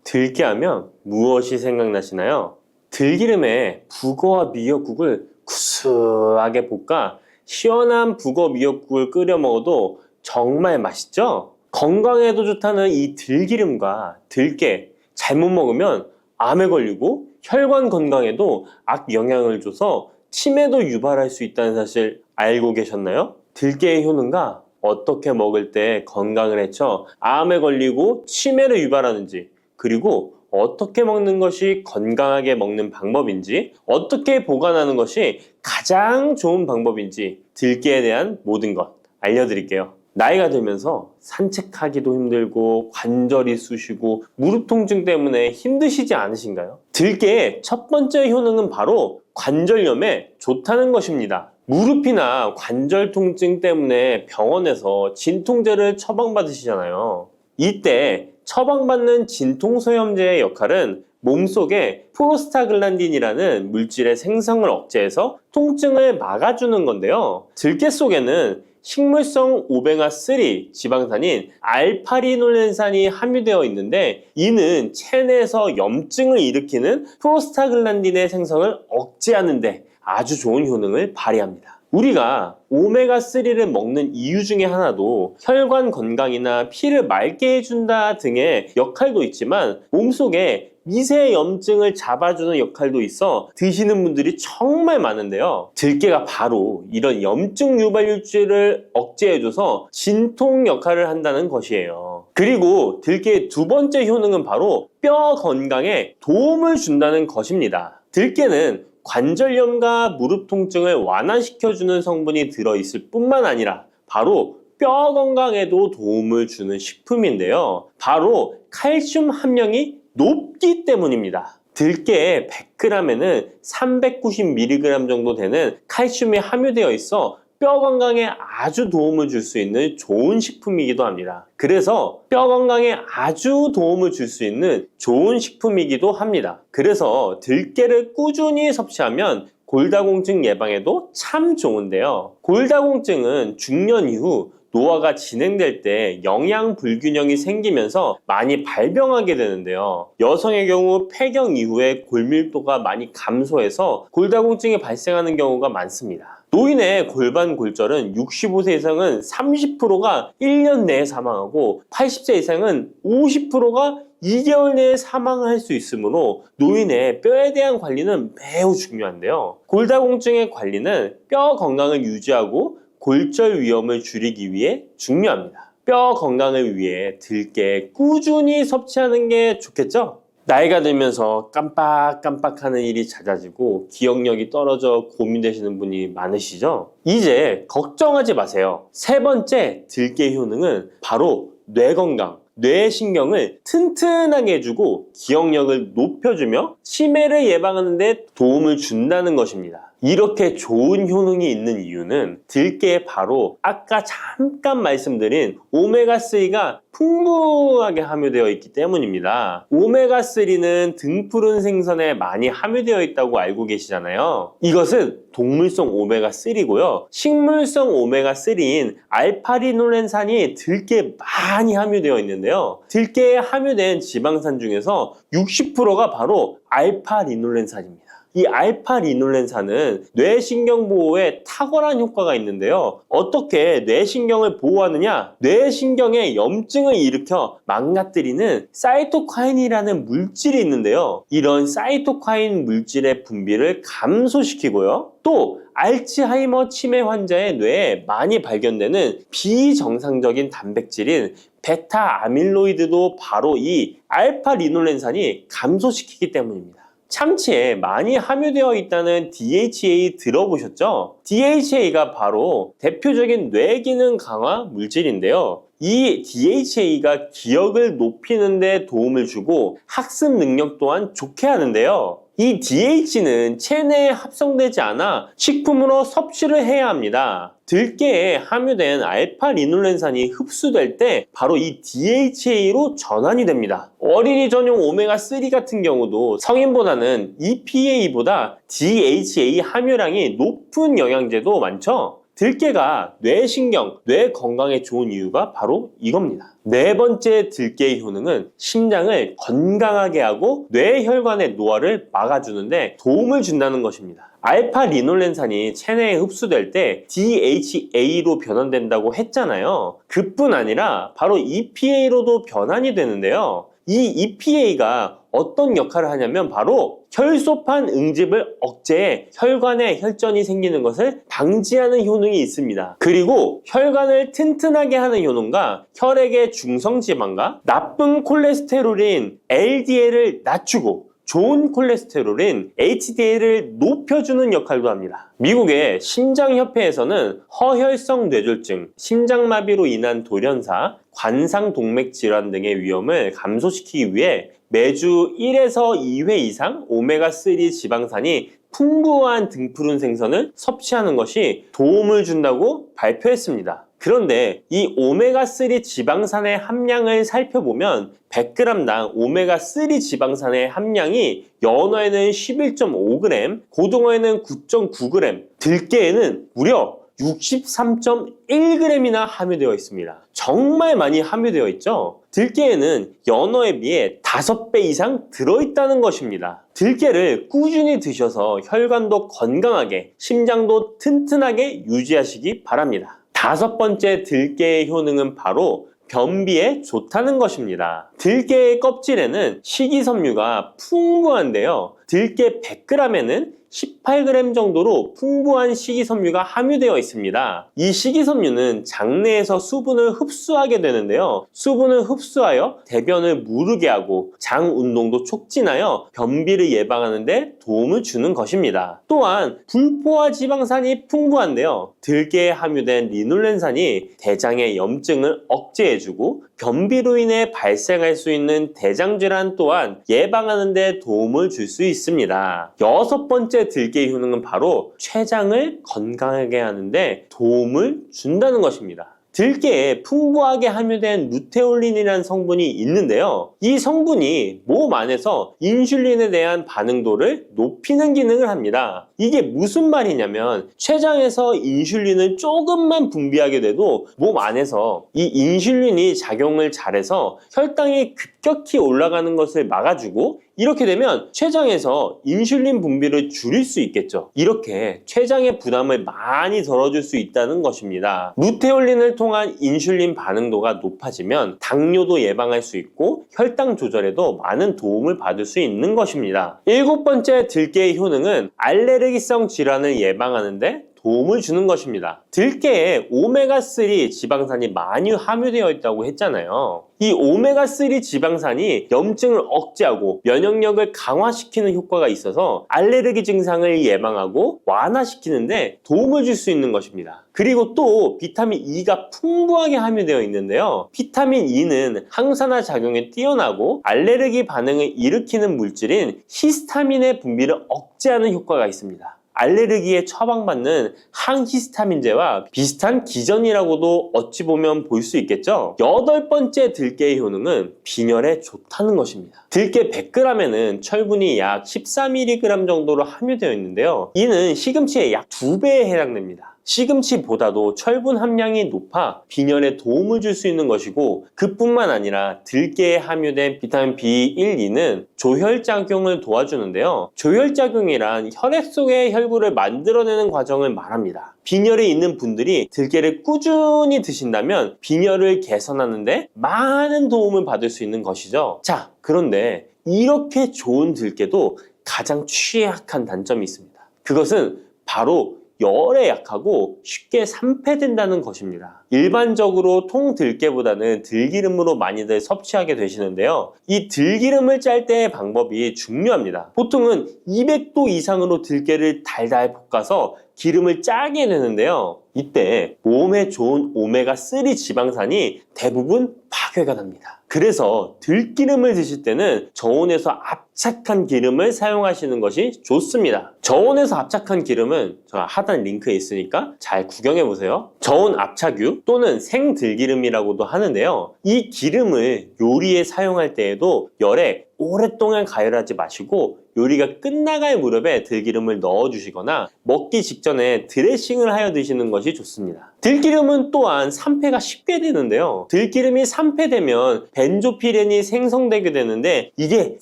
들깨하면 무엇이 생각나시나요? 들기름에 북어와 미역국을 구수하게 볶아 시원한 북어 미역국을 끓여 먹어도 정말 맛있죠? 건강에도 좋다는 이 들기름과 들깨 잘못 먹으면 암에 걸리고 혈관 건강에도 악영향을 줘서 치매도 유발할 수 있다는 사실 알고 계셨나요? 들깨의 효능과 어떻게 먹을 때 건강을 해쳐 암에 걸리고 치매를 유발하는지 그리고 어떻게 먹는 것이 건강하게 먹는 방법인지 어떻게 보관하는 것이 가장 좋은 방법인지 들깨에 대한 모든 것 알려드릴게요. 나이가 들면서 산책하기도 힘들고 관절이 쑤시고 무릎 통증 때문에 힘드시지 않으신가요? 들깨의 첫 번째 효능은 바로 관절염에 좋다는 것입니다. 무릎이나 관절 통증 때문에 병원에서 진통제를 처방받으시잖아요. 이때 처방받는 진통소염제의 역할은 몸속에 프로스타글란딘이라는 물질의 생성을 억제해서 통증을 막아주는 건데요. 들깨 속에는 식물성 오메가3 지방산인 알파리놀렌산이 함유되어 있는데 이는 체내에서 염증을 일으키는 프로스타글란딘의 생성을 억제하는 데 아주 좋은 효능을 발휘합니다. 우리가 오메가3를 먹는 이유 중에 하나도 혈관 건강이나 피를 맑게 해준다 등의 역할도 있지만 몸속에 미세 염증을 잡아주는 역할도 있어 드시는 분들이 정말 많은데요. 들깨가 바로 이런 염증 유발물질을 억제해줘서 진통 역할을 한다는 것이에요. 그리고 들깨의 두 번째 효능은 바로 뼈 건강에 도움을 준다는 것입니다. 들깨는 관절염과 무릎 통증을 완화시켜주는 성분이 들어있을 뿐만 아니라 바로 뼈 건강에도 도움을 주는 식품인데요. 바로 칼슘 함량이 높기 때문입니다. 들깨의 100g에는 390mg 정도 되는 칼슘이 함유되어 있어 뼈 건강에 아주 도움을 줄 수 있는 좋은 식품이기도 합니다. 그래서 뼈 건강에 아주 도움을 줄 수 있는 좋은 식품이기도 합니다. 그래서 들깨를 꾸준히 섭취하면 골다공증 예방에도 참 좋은데요. 골다공증은 중년 이후 노화가 진행될 때 영양 불균형이 생기면서 많이 발병하게 되는데요. 여성의 경우 폐경 이후에 골밀도가 많이 감소해서 골다공증이 발생하는 경우가 많습니다. 노인의 골반 골절은 65세 이상은 30%가 1년 내에 사망하고 80세 이상은 50%가 2개월 내에 사망할 수 있으므로 노인의 뼈에 대한 관리는 매우 중요한데요. 골다공증의 관리는 뼈 건강을 유지하고 골절 위험을 줄이기 위해 중요합니다. 뼈 건강을 위해 들깨 꾸준히 섭취하는 게 좋겠죠? 나이가 들면서 깜빡깜빡하는 일이 잦아지고 기억력이 떨어져 고민되시는 분이 많으시죠? 이제 걱정하지 마세요. 세 번째 들깨 효능은 바로 뇌 건강, 뇌 신경을 튼튼하게 해주고 기억력을 높여주며 치매를 예방하는 데 도움을 준다는 것입니다. 이렇게 좋은 효능이 있는 이유는 들깨에 바로 아까 잠깐 말씀드린 오메가3가 풍부하게 함유되어 있기 때문입니다. 오메가3는 등푸른 생선에 많이 함유되어 있다고 알고 계시잖아요. 이것은 동물성 오메가3고요. 식물성 오메가3인 알파리놀렌산이 들깨에 많이 함유되어 있는데요. 들깨에 함유된 지방산 중에서 60%가 바로 알파리놀렌산입니다. 이 알파리놀렌산은 뇌신경 보호에 탁월한 효과가 있는데요. 어떻게 뇌신경을 보호하느냐? 뇌신경에 염증을 일으켜 망가뜨리는 사이토카인이라는 물질이 있는데요. 이런 사이토카인 물질의 분비를 감소시키고요. 또 알츠하이머 치매 환자의 뇌에 많이 발견되는 비정상적인 단백질인 베타 아밀로이드도 바로 이 알파리놀렌산이 감소시키기 때문입니다. 참치에 많이 함유되어 있다는 DHA 들어보셨죠? DHA가 바로 대표적인 뇌기능 강화 물질인데요. 이 DHA가 기억을 높이는 데 도움을 주고 학습 능력 또한 좋게 하는데요. 이 DH는 체내에 합성되지 않아 식품으로 섭취를 해야 합니다. 들깨에 함유된 알파리놀렌산이 흡수될 때 바로 이 DHA로 전환이 됩니다. 어린이 전용 오메가3 같은 경우도 성인보다는 EPA보다 DHA 함유량이 높은 영양제도 많죠? 들깨가 뇌신경, 뇌 건강에 좋은 이유가 바로 이겁니다. 네 번째 들깨의 효능은 심장을 건강하게 하고 뇌혈관의 노화를 막아주는데 도움을 준다는 것입니다. 알파리놀렌산이 체내에 흡수될 때 DHA로 변환된다고 했잖아요. 그뿐 아니라 바로 EPA로도 변환이 되는데요. 이 EPA가 어떤 역할을 하냐면 바로 혈소판 응집을 억제해 혈관에 혈전이 생기는 것을 방지하는 효능이 있습니다. 그리고 혈관을 튼튼하게 하는 효능과 혈액의 중성지방과 나쁜 콜레스테롤인 LDL을 낮추고 좋은 콜레스테롤인 HDL을 높여주는 역할도 합니다. 미국의 심장협회에서는 허혈성 뇌졸중, 심장마비로 인한 돌연사, 관상동맥 질환 등의 위험을 감소시키기 위해 매주 1에서 2회 이상 오메가3 지방산이 풍부한 등푸른 생선을 섭취하는 것이 도움을 준다고 발표했습니다. 그런데 이 오메가3 지방산의 함량을 살펴보면 100g당 오메가3 지방산의 함량이 연어에는 11.5g, 고등어에는 9.9g, 들깨에는 무려 63.1g이나 함유되어 있습니다. 정말 많이 함유되어 있죠? 들깨에는 연어에 비해 5배 이상 들어있다는 것입니다. 들깨를 꾸준히 드셔서 혈관도 건강하게, 심장도 튼튼하게 유지하시기 바랍니다. 5번째 들깨의 효능은 바로 변비에 좋다는 것입니다. 들깨의 껍질에는 식이섬유가 풍부한데요. 들깨 100g에는 18g 정도로 풍부한 식이섬유가 함유되어 있습니다. 이 식이섬유는 장내에서 수분을 흡수하게 되는데요. 수분을 흡수하여 대변을 무르게 하고 장 운동도 촉진하여 변비를 예방하는 데 도움을 주는 것입니다. 또한 불포화 지방산이 풍부한데요. 들깨에 함유된 리놀렌산이 대장의 염증을 억제해주고 변비로 인해 발생할 수 있는 대장질환 또한 예방하는 데 도움을 줄 수 있습니다. 6번째 들깨의 효능은 바로 췌장을 건강하게 하는데 도움을 준다는 것입니다. 들깨에 풍부하게 함유된 루테올린이라는 성분이 있는데요. 이 성분이 몸 안에서 인슐린에 대한 반응도를 높이는 기능을 합니다. 이게 무슨 말이냐면 췌장에서 인슐린을 조금만 분비하게 돼도 몸 안에서 이 인슐린이 작용을 잘해서 혈당이 급격히 올라가는 것을 막아주고 이렇게 되면 췌장에서 인슐린 분비를 줄일 수 있겠죠. 이렇게 췌장의 부담을 많이 덜어줄 수 있다는 것입니다. 루테올린을 통한 인슐린 반응도가 높아지면 당뇨도 예방할 수 있고 혈당 조절에도 많은 도움을 받을 수 있는 것입니다. 7번째 들깨의 효능은 알레르기성 질환을 예방하는데 도움을 주는 것입니다. 들깨에 오메가3 지방산이 많이 함유되어 있다고 했잖아요. 이 오메가3 지방산이 염증을 억제하고 면역력을 강화시키는 효과가 있어서 알레르기 증상을 예방하고 완화시키는데 도움을 줄 수 있는 것입니다. 그리고 또 비타민 E가 풍부하게 함유되어 있는데요. 비타민 E는 항산화 작용에 뛰어나고 알레르기 반응을 일으키는 물질인 히스타민의 분비를 억제하는 효과가 있습니다. 알레르기에 처방받는 항히스타민제와 비슷한 기전이라고도 어찌 보면 볼 수 있겠죠. 8번째 들깨의 효능은 빈혈에 좋다는 것입니다. 들깨 100g에는 철분이 약 14mg 정도로 함유되어 있는데요. 이는 시금치의 약 2배에 해당됩니다. 시금치보다도 철분 함량이 높아 빈혈에 도움을 줄 수 있는 것이고 그뿐만 아니라 들깨에 함유된 비타민 B1, 2는 조혈작용을 도와주는데요. 조혈작용이란 혈액 속의 혈구를 만들어내는 과정을 말합니다. 빈혈이 있는 분들이 들깨를 꾸준히 드신다면 빈혈을 개선하는데 많은 도움을 받을 수 있는 것이죠. 자, 그런데 이렇게 좋은 들깨도 가장 취약한 단점이 있습니다. 그것은 바로 열에 약하고 쉽게 산패된다는 것입니다. 일반적으로 통들깨보다는 들기름으로 많이들 섭취하게 되시는데요. 이 들기름을 짤 때의 방법이 중요합니다. 보통은 200도 이상으로 들깨를 달달 볶아서 기름을 짜게 되는데요. 이때 몸에 좋은 오메가3 지방산이 대부분 파괴가 됩니다. 그래서 들기름을 드실 때는 저온에서 압착한 기름을 사용하시는 것이 좋습니다. 저온에서 압착한 기름은 제가 하단 링크에 있으니까 잘 구경해 보세요. 저온 압착유 또는 생들기름이라고도 하는데요. 이 기름을 요리에 사용할 때에도 열에 오랫동안 가열하지 마시고 요리가 끝나갈 무렵에 들기름을 넣어주시거나 먹기 직전에 드레싱을 하여 드시는 것이 좋습니다. 들기름은 또한 산패가 쉽게 되는데요. 들기름이 산패되면 벤조피렌이 생성되게 되는데 이게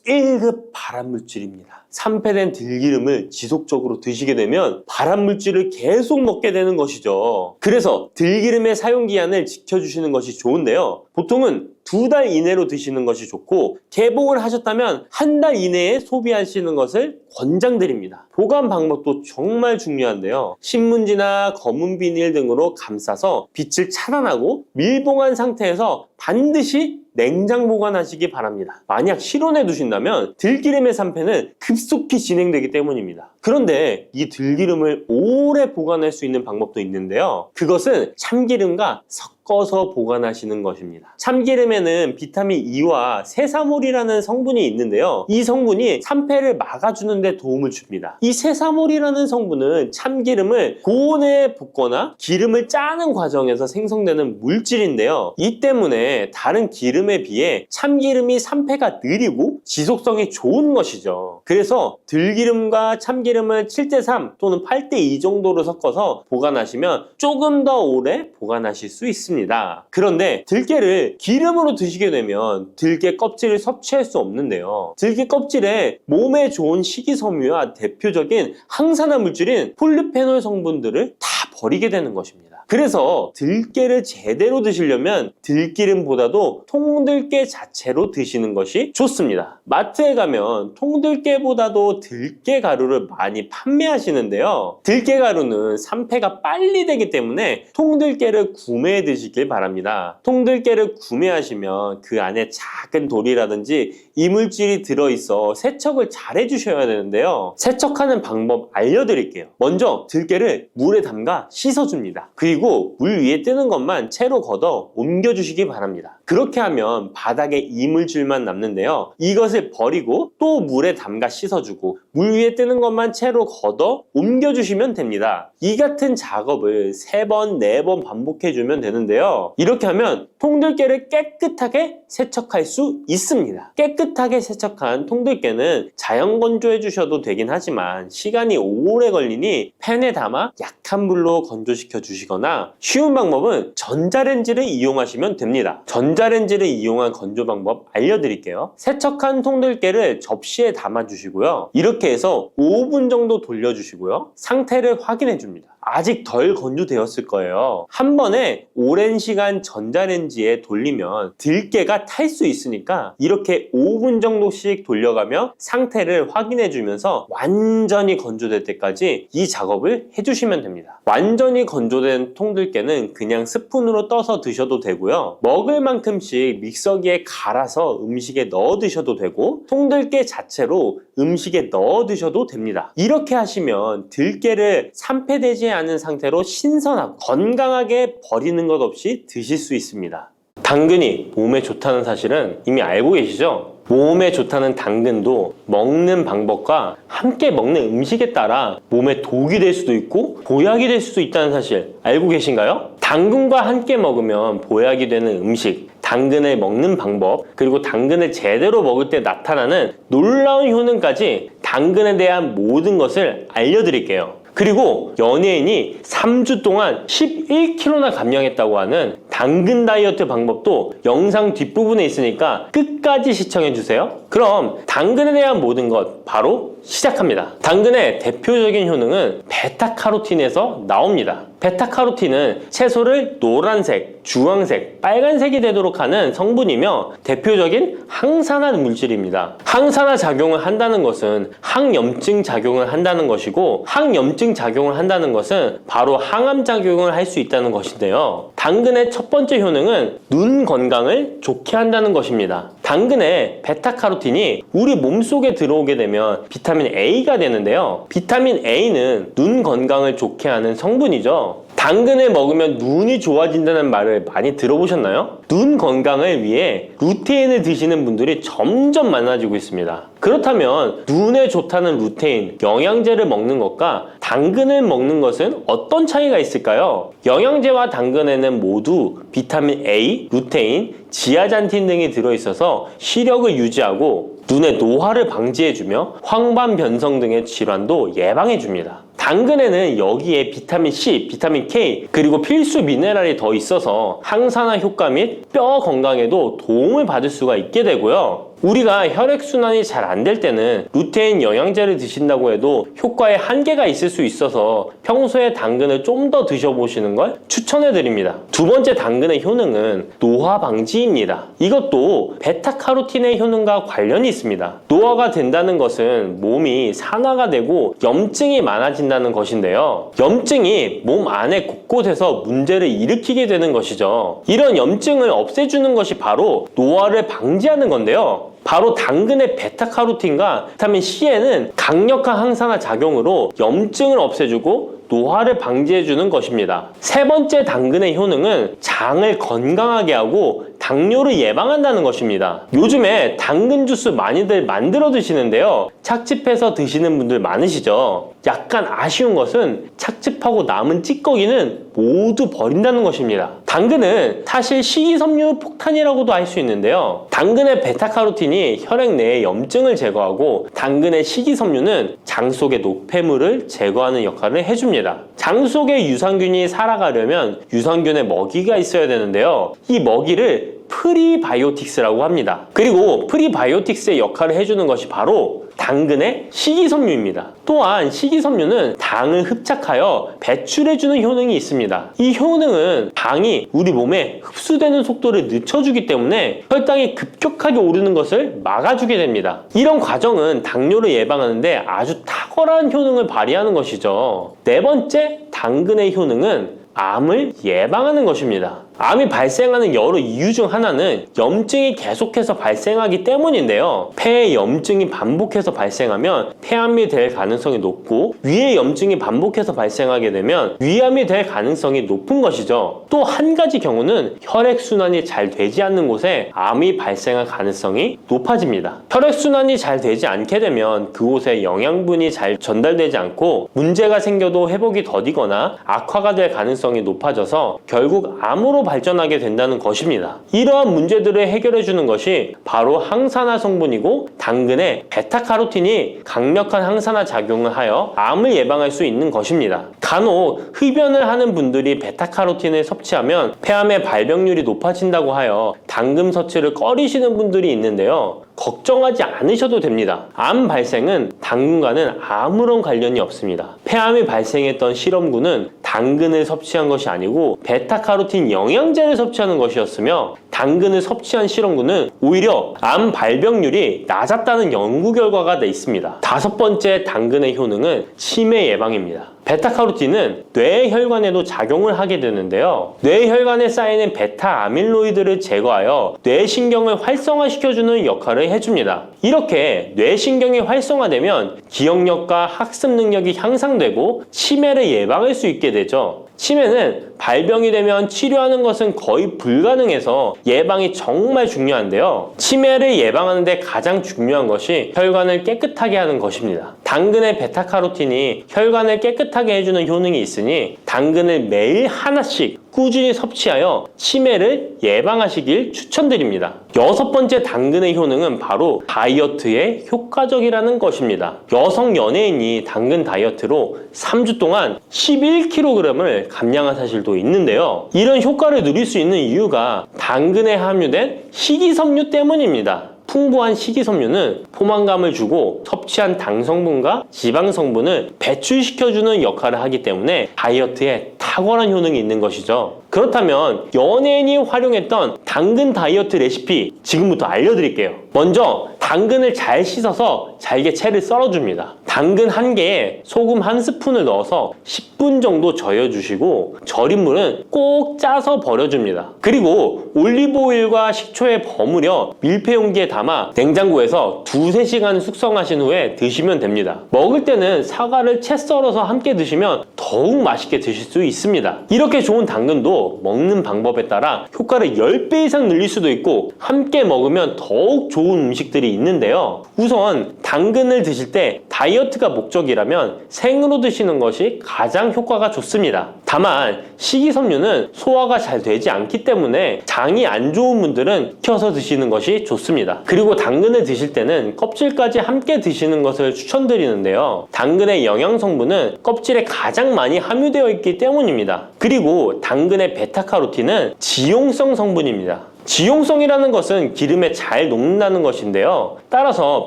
1급 발암물질입니다. 산패된 들기름을 지속적으로 드시게 되면 발암물질을 계속 먹게 되는 것이죠. 그래서 들기름의 사용기한을 지켜주시는 것이 좋은데요. 보통은 2달 이내로 드시는 것이 좋고 개봉을 하셨다면 1달 이내에 소비하시는 것을 권장드립니다. 보관 방법도 정말 중요한데요. 신문지나 검은 비닐 등으로 감싸서 빛을 차단하고 밀봉한 상태에서 반드시 냉장 보관하시기 바랍니다. 만약 실온에 두신다면 들기름의 산패는 급속히 진행되기 때문입니다. 그런데 이 들기름을 오래 보관할 수 있는 방법도 있는데요. 그것은 참기름과 섞어 섞어서 보관하시는 것입니다. 참기름에는 비타민 E와 세사몰이라는 성분이 있는데요. 이 성분이 산패를 막아주는 데 도움을 줍니다. 이 세사몰이라는 성분은 참기름을 고온에 붓거나 기름을 짜는 과정에서 생성되는 물질인데요. 이 때문에 다른 기름에 비해 참기름이 산패가 느리고 지속성이 좋은 것이죠. 그래서 들기름과 참기름을 7:3 또는 8:2 정도로 섞어서 보관하시면 조금 더 오래 보관하실 수 있습니다. 그런데 들깨를 기름으로 드시게 되면 들깨 껍질을 섭취할 수 없는데요. 들깨 껍질에 몸에 좋은 식이섬유와 대표적인 항산화 물질인 폴리페놀 성분들을 다 버리게 되는 것입니다. 그래서 들깨를 제대로 드시려면 들기름보다도 통들깨 자체로 드시는 것이 좋습니다. 마트에 가면 통들깨보다도 들깨 가루를 많이 판매하시는데요. 들깨 가루는 산패가 빨리 되기 때문에 통들깨를 구매해 드시길 바랍니다. 통들깨를 구매하시면 그 안에 작은 돌이라든지 이물질이 들어있어 세척을 잘 해주셔야 되는데요. 세척하는 방법 알려드릴게요. 먼저 들깨를 물에 담가 씻어줍니다. 그리고 물 위에 뜨는 것만 채로 걷어 옮겨주시기 바랍니다. 그렇게 하면 바닥에 이물질만 남는데요. 이것을 버리고 또 물에 담가 씻어주고 물 위에 뜨는 것만 채로 걷어 옮겨주시면 됩니다. 이 같은 작업을 3번, 4번 반복해주면 되는데요. 이렇게 하면 통들깨를 깨끗하게 세척할 수 있습니다. 깨끗하게 세척한 통들깨는 자연 건조해 주셔도 되긴 하지만 시간이 오래 걸리니 팬에 담아 약한 불로 건조시켜 주시거나 쉬운 방법은 전자레인지를 이용하시면 됩니다. 전자레인지를 이용한 건조 방법 알려드릴게요. 세척한 통들깨를 접시에 담아 주시고요. 이렇게 해서 5분 정도 돌려주시고요. 상태를 확인해 줍니다. 아직 덜 건조되었을 거예요. 한 번에 오랜 시간 전자레인지에 돌리면 들깨가 탈 수 있으니까 이렇게 5분 정도씩 돌려가며 상태를 확인해 주면서 완전히 건조될 때까지 이 작업을 해주시면 됩니다. 완전히 건조된 통들깨는 그냥 스푼으로 떠서 드셔도 되고요. 먹을 만큼씩 믹서기에 갈아서 음식에 넣어 드셔도 되고 통들깨 자체로 음식에 넣어 드셔도 됩니다. 이렇게 하시면 들깨를 산패되지 않은 상태로 신선하고 건강하게 버리는 것 없이 드실 수 있습니다. 당근이 몸에 좋다는 사실은 이미 알고 계시죠? 몸에 좋다는 당근도 먹는 방법과 함께 먹는 음식에 따라 몸에 독이 될 수도 있고 보약이 될 수도 있다는 사실 알고 계신가요? 당근과 함께 먹으면 보약이 되는 음식, 당근을 먹는 방법, 그리고 당근을 제대로 먹을 때 나타나는 놀라운 효능까지 당근에 대한 모든 것을 알려드릴게요. 그리고 연예인이 3주 동안 11kg나 감량했다고 하는 당근 다이어트 방법도 영상 뒷부분에 있으니까 끝까지 시청해주세요. 그럼 당근에 대한 모든 것 바로 시작합니다. 당근의 대표적인 효능은 베타카로틴에서 나옵니다. 베타카로틴은 채소를 노란색, 주황색, 빨간색이 되도록 하는 성분이며 대표적인 항산화 물질입니다. 항산화 작용을 한다는 것은 항염증 작용을 한다는 것이고 항염증 작용을 한다는 것은 바로 항암 작용을 할 수 있다는 것인데요. 당근의 첫 번째 효능은 눈 건강을 좋게 한다는 것입니다. 당근의 베타카로틴이 우리 몸속에 들어오게 되면 비타민 A가 되는데요. 비타민 A는 눈 건강을 좋게 하는 성분이죠. 당근을 먹으면 눈이 좋아진다는 말을 많이 들어보셨나요? 눈 건강을 위해 루테인을 드시는 분들이 점점 많아지고 있습니다. 그렇다면 눈에 좋다는 루테인, 영양제를 먹는 것과 당근을 먹는 것은 어떤 차이가 있을까요? 영양제와 당근에는 모두 비타민 A, 루테인, 지아잔틴 등이 들어있어서 시력을 유지하고 눈의 노화를 방지해주며 황반 변성 등의 질환도 예방해줍니다. 당근에는 여기에 비타민 C, 비타민 K, 그리고 필수 미네랄이 더 있어서 항산화 효과 및 뼈 건강에도 도움을 받을 수가 있게 되고요. 우리가 혈액순환이 잘 안 될 때는 루테인 영양제를 드신다고 해도 효과에 한계가 있을 수 있어서 평소에 당근을 좀 더 드셔보시는 걸 추천해 드립니다. 두 번째 당근의 효능은 노화 방지입니다. 이것도 베타카로틴의 효능과 관련이 있습니다. 노화가 된다는 것은 몸이 산화가 되고 염증이 많아진다는 것인데요. 염증이 몸 안에 곳곳에서 문제를 일으키게 되는 것이죠. 이런 염증을 없애주는 것이 바로 노화를 방지하는 건데요. 바로 당근의 베타카로틴과 비타민 C에는 강력한 항산화 작용으로 염증을 없애주고 노화를 방지해주는 것입니다. 세 번째 당근의 효능은 장을 건강하게 하고 당뇨를 예방한다는 것입니다. 요즘에 당근 주스 많이들 만들어 드시는데요. 착즙해서 드시는 분들 많으시죠? 약간 아쉬운 것은 착즙하고 남은 찌꺼기는 모두 버린다는 것입니다. 당근은 사실 식이섬유 폭탄이라고도 할 수 있는데요. 당근의 베타카로틴이 혈액 내의 염증을 제거하고 당근의 식이섬유는 장 속의 노폐물을 제거하는 역할을 해줍니다. 장 속에 유산균이 살아가려면 유산균의 먹이가 있어야 되는데요. 이 먹이를 프리바이오틱스라고 합니다. 그리고 프리바이오틱스의 역할을 해주는 것이 바로 당근의 식이섬유입니다. 또한 식이섬유는 당을 흡착하여 배출해주는 효능이 있습니다. 이 효능은 당이 우리 몸에 흡수되는 속도를 늦춰주기 때문에 혈당이 급격하게 오르는 것을 막아주게 됩니다. 이런 과정은 당뇨를 예방하는데 아주 탁월한 효능을 발휘하는 것이죠. 네 번째 당근의 효능은 암을 예방하는 것입니다. 암이 발생하는 여러 이유 중 하나는 염증이 계속해서 발생하기 때문인데요. 폐에 염증이 반복해서 발생하면 폐암이 될 가능성이 높고 위에 염증이 반복해서 발생하게 되면 위암이 될 가능성이 높은 것이죠. 또 한 가지 경우는 혈액순환이 잘 되지 않는 곳에 암이 발생할 가능성이 높아집니다. 혈액순환이 잘 되지 않게 되면 그곳에 영양분이 잘 전달되지 않고 문제가 생겨도 회복이 더디거나 악화가 될 가능성이 높아져서 결국 암으로 발전하게 된다는 것입니다. 이러한 문제들을 해결해 주는 것이 바로 항산화 성분이고 당근의 베타카로틴이 강력한 항산화 작용을 하여 암을 예방할 수 있는 것입니다. 간혹 흡연을 하는 분들이 베타카로틴을 섭취하면 폐암의 발병률이 높아진다고 하여 당근 섭취를 꺼리시는 분들이 있는데요. 걱정하지 않으셔도 됩니다. 암 발생은 당근과는 아무런 관련이 없습니다. 폐암이 발생했던 실험군은 당근을 섭취한 것이 아니고 베타카로틴 영양제를 섭취하는 것이었으며 당근을 섭취한 실험군은 오히려 암 발병률이 낮았다는 연구 결과가 있습니다. 다섯 번째 당근의 효능은 치매 예방입니다. 베타카로틴은 뇌혈관에도 작용을 하게 되는데요. 뇌혈관에 쌓이는 베타 아밀로이드를 제거하여 뇌신경을 활성화시켜주는 역할을 해줍니다. 이렇게 뇌신경이 활성화되면 기억력과 학습 능력이 향상되고 치매를 예방할 수 있게 되죠. 치매는 발병이 되면 치료하는 것은 거의 불가능해서 예방이 정말 중요한데요. 치매를 예방하는 데 가장 중요한 것이 혈관을 깨끗하게 하는 것입니다. 당근의 베타카로틴이 혈관을 깨끗하게 해주는 효능이 있으니 당근을 매일 하나씩 꾸준히 섭취하여 치매를 예방하시길 추천드립니다. 여섯 번째 당근의 효능은 바로 다이어트에 효과적이라는 것입니다. 여성 연예인이 당근 다이어트로 3주 동안 11kg을 감량한 사실도 있는데요. 이런 효과를 누릴 수 있는 이유가 당근에 함유된 식이섬유 때문입니다. 풍부한 식이섬유는 포만감을 주고 섭취한 당 성분과 지방 성분을 배출시켜주는 역할을 하기 때문에 다이어트에 탁월한 효능이 있는 것이죠. 그렇다면 연예인이 활용했던 당근 다이어트 레시피 지금부터 알려드릴게요. 먼저 당근을 잘 씻어서 잘게 채를 썰어줍니다. 당근 1개에 소금 1스푼을 넣어서 10분 정도 저여주시고 절인 물은 꼭 짜서 버려줍니다. 그리고 올리브오일과 식초에 버무려 밀폐용기에 담아 냉장고에서 2~3시간 숙성하신 후에 드시면 됩니다. 먹을 때는 사과를 채 썰어서 함께 드시면 더욱 맛있게 드실 수 있습니다. 이렇게 좋은 당근도 먹는 방법에 따라 효과를 10배 이상 늘릴 수도 있고 함께 먹으면 더욱 좋은 음식들이 있는데요. 우선 당근을 드실 때 다이어트가 목적이라면 생으로 드시는 것이 가장 효과가 좋습니다. 다만 식이섬유는 소화가 잘 되지 않기 때문에 장이 안 좋은 분들은 익혀서 드시는 것이 좋습니다. 그리고 당근을 드실 때는 껍질까지 함께 드시는 것을 추천드리는데요. 당근의 영양 성분은 껍질에 가장 많이 함유되어 있기 때문입니다. 그리고 당근의 베타카로틴은 지용성 성분입니다. 지용성이라는 것은 기름에 잘 녹는다는 것인데요. 따라서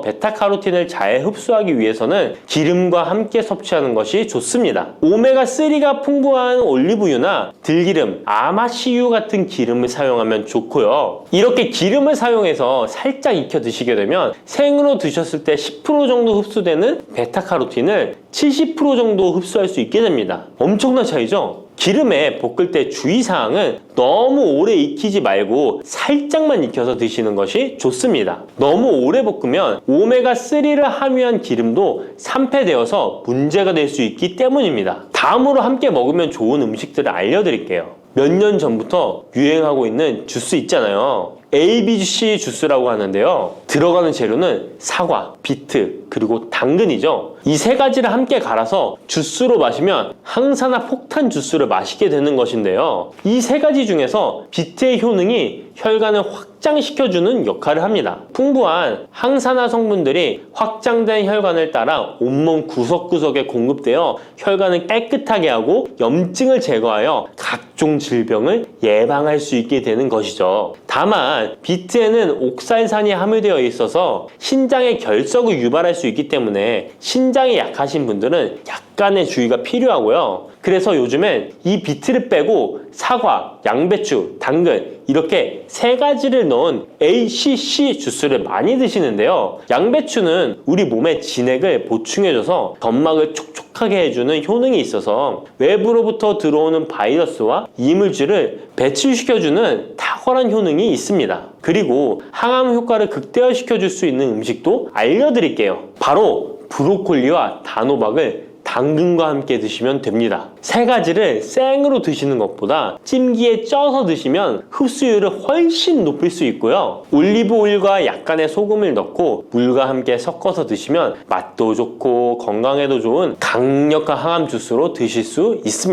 베타카로틴을 잘 흡수하기 위해서는 기름과 함께 섭취하는 것이 좋습니다. 오메가3가 풍부한 올리브유나 들기름, 아마씨유 같은 기름을 사용하면 좋고요. 이렇게 기름을 사용해서 살짝 익혀 드시게 되면 생으로 드셨을 때 10% 정도 흡수되는 베타카로틴을 70% 정도 흡수할 수 있게 됩니다. 엄청난 차이죠? 기름에 볶을 때 주의사항은 너무 오래 익히지 말고 살짝만 익혀서 드시는 것이 좋습니다. 너무 오래 볶으면 오메가3를 함유한 기름도 산패되어서 문제가 될 수 있기 때문입니다. 다음으로 함께 먹으면 좋은 음식들을 알려드릴게요. 몇 년 전부터 유행하고 있는 주스 있잖아요. ABC 주스라고 하는데요. 들어가는 재료는 사과, 비트, 그리고 당근이죠. 이 세 가지를 함께 갈아서 주스로 마시면 항산화 폭탄 주스를 마시게 되는 것인데요. 이 세 가지 중에서 비트의 효능이 혈관을 확장시켜주는 역할을 합니다. 풍부한 항산화 성분들이 확장된 혈관을 따라 온몸 구석구석에 공급되어 혈관을 깨끗하게 하고 염증을 제거하여 각종 질병을 예방할 수 있게 되는 것이죠. 다만 비트에는 옥살산이 함유되어 있어서 신장의 결석을 유발할 수 있기 때문에 신장이 약하신 분들은 약간의 주의가 필요하고요. 그래서 요즘엔 이 비트를 빼고 사과, 양배추, 당근 이렇게 세 가지를 넣은 ACC 주스를 많이 드시는데요. 양배추는 우리 몸의 진액을 보충해줘서 점막을 촉촉하게 해주는 효능이 있어서 외부로부터 들어오는 바이러스와 이물질을 배출시켜주는 탁월한 효능이 있습니다. 그리고 항암 효과를 극대화시켜줄 수 있는 음식도 알려드릴게요. 바로 브로콜리와 단호박을 당근과 함께 드시면 됩니다. 세 가지를 생으로 드시는 것보다 찜기에 쪄서 드시면 흡수율을 훨씬 높일 수 있고요. 올리브 오일과 약간의 소금을 넣고 물과 함께 섞어서 드시면 맛도 좋고 건강에도 좋은 강력한 항암 주스로 드실 수 있습니다.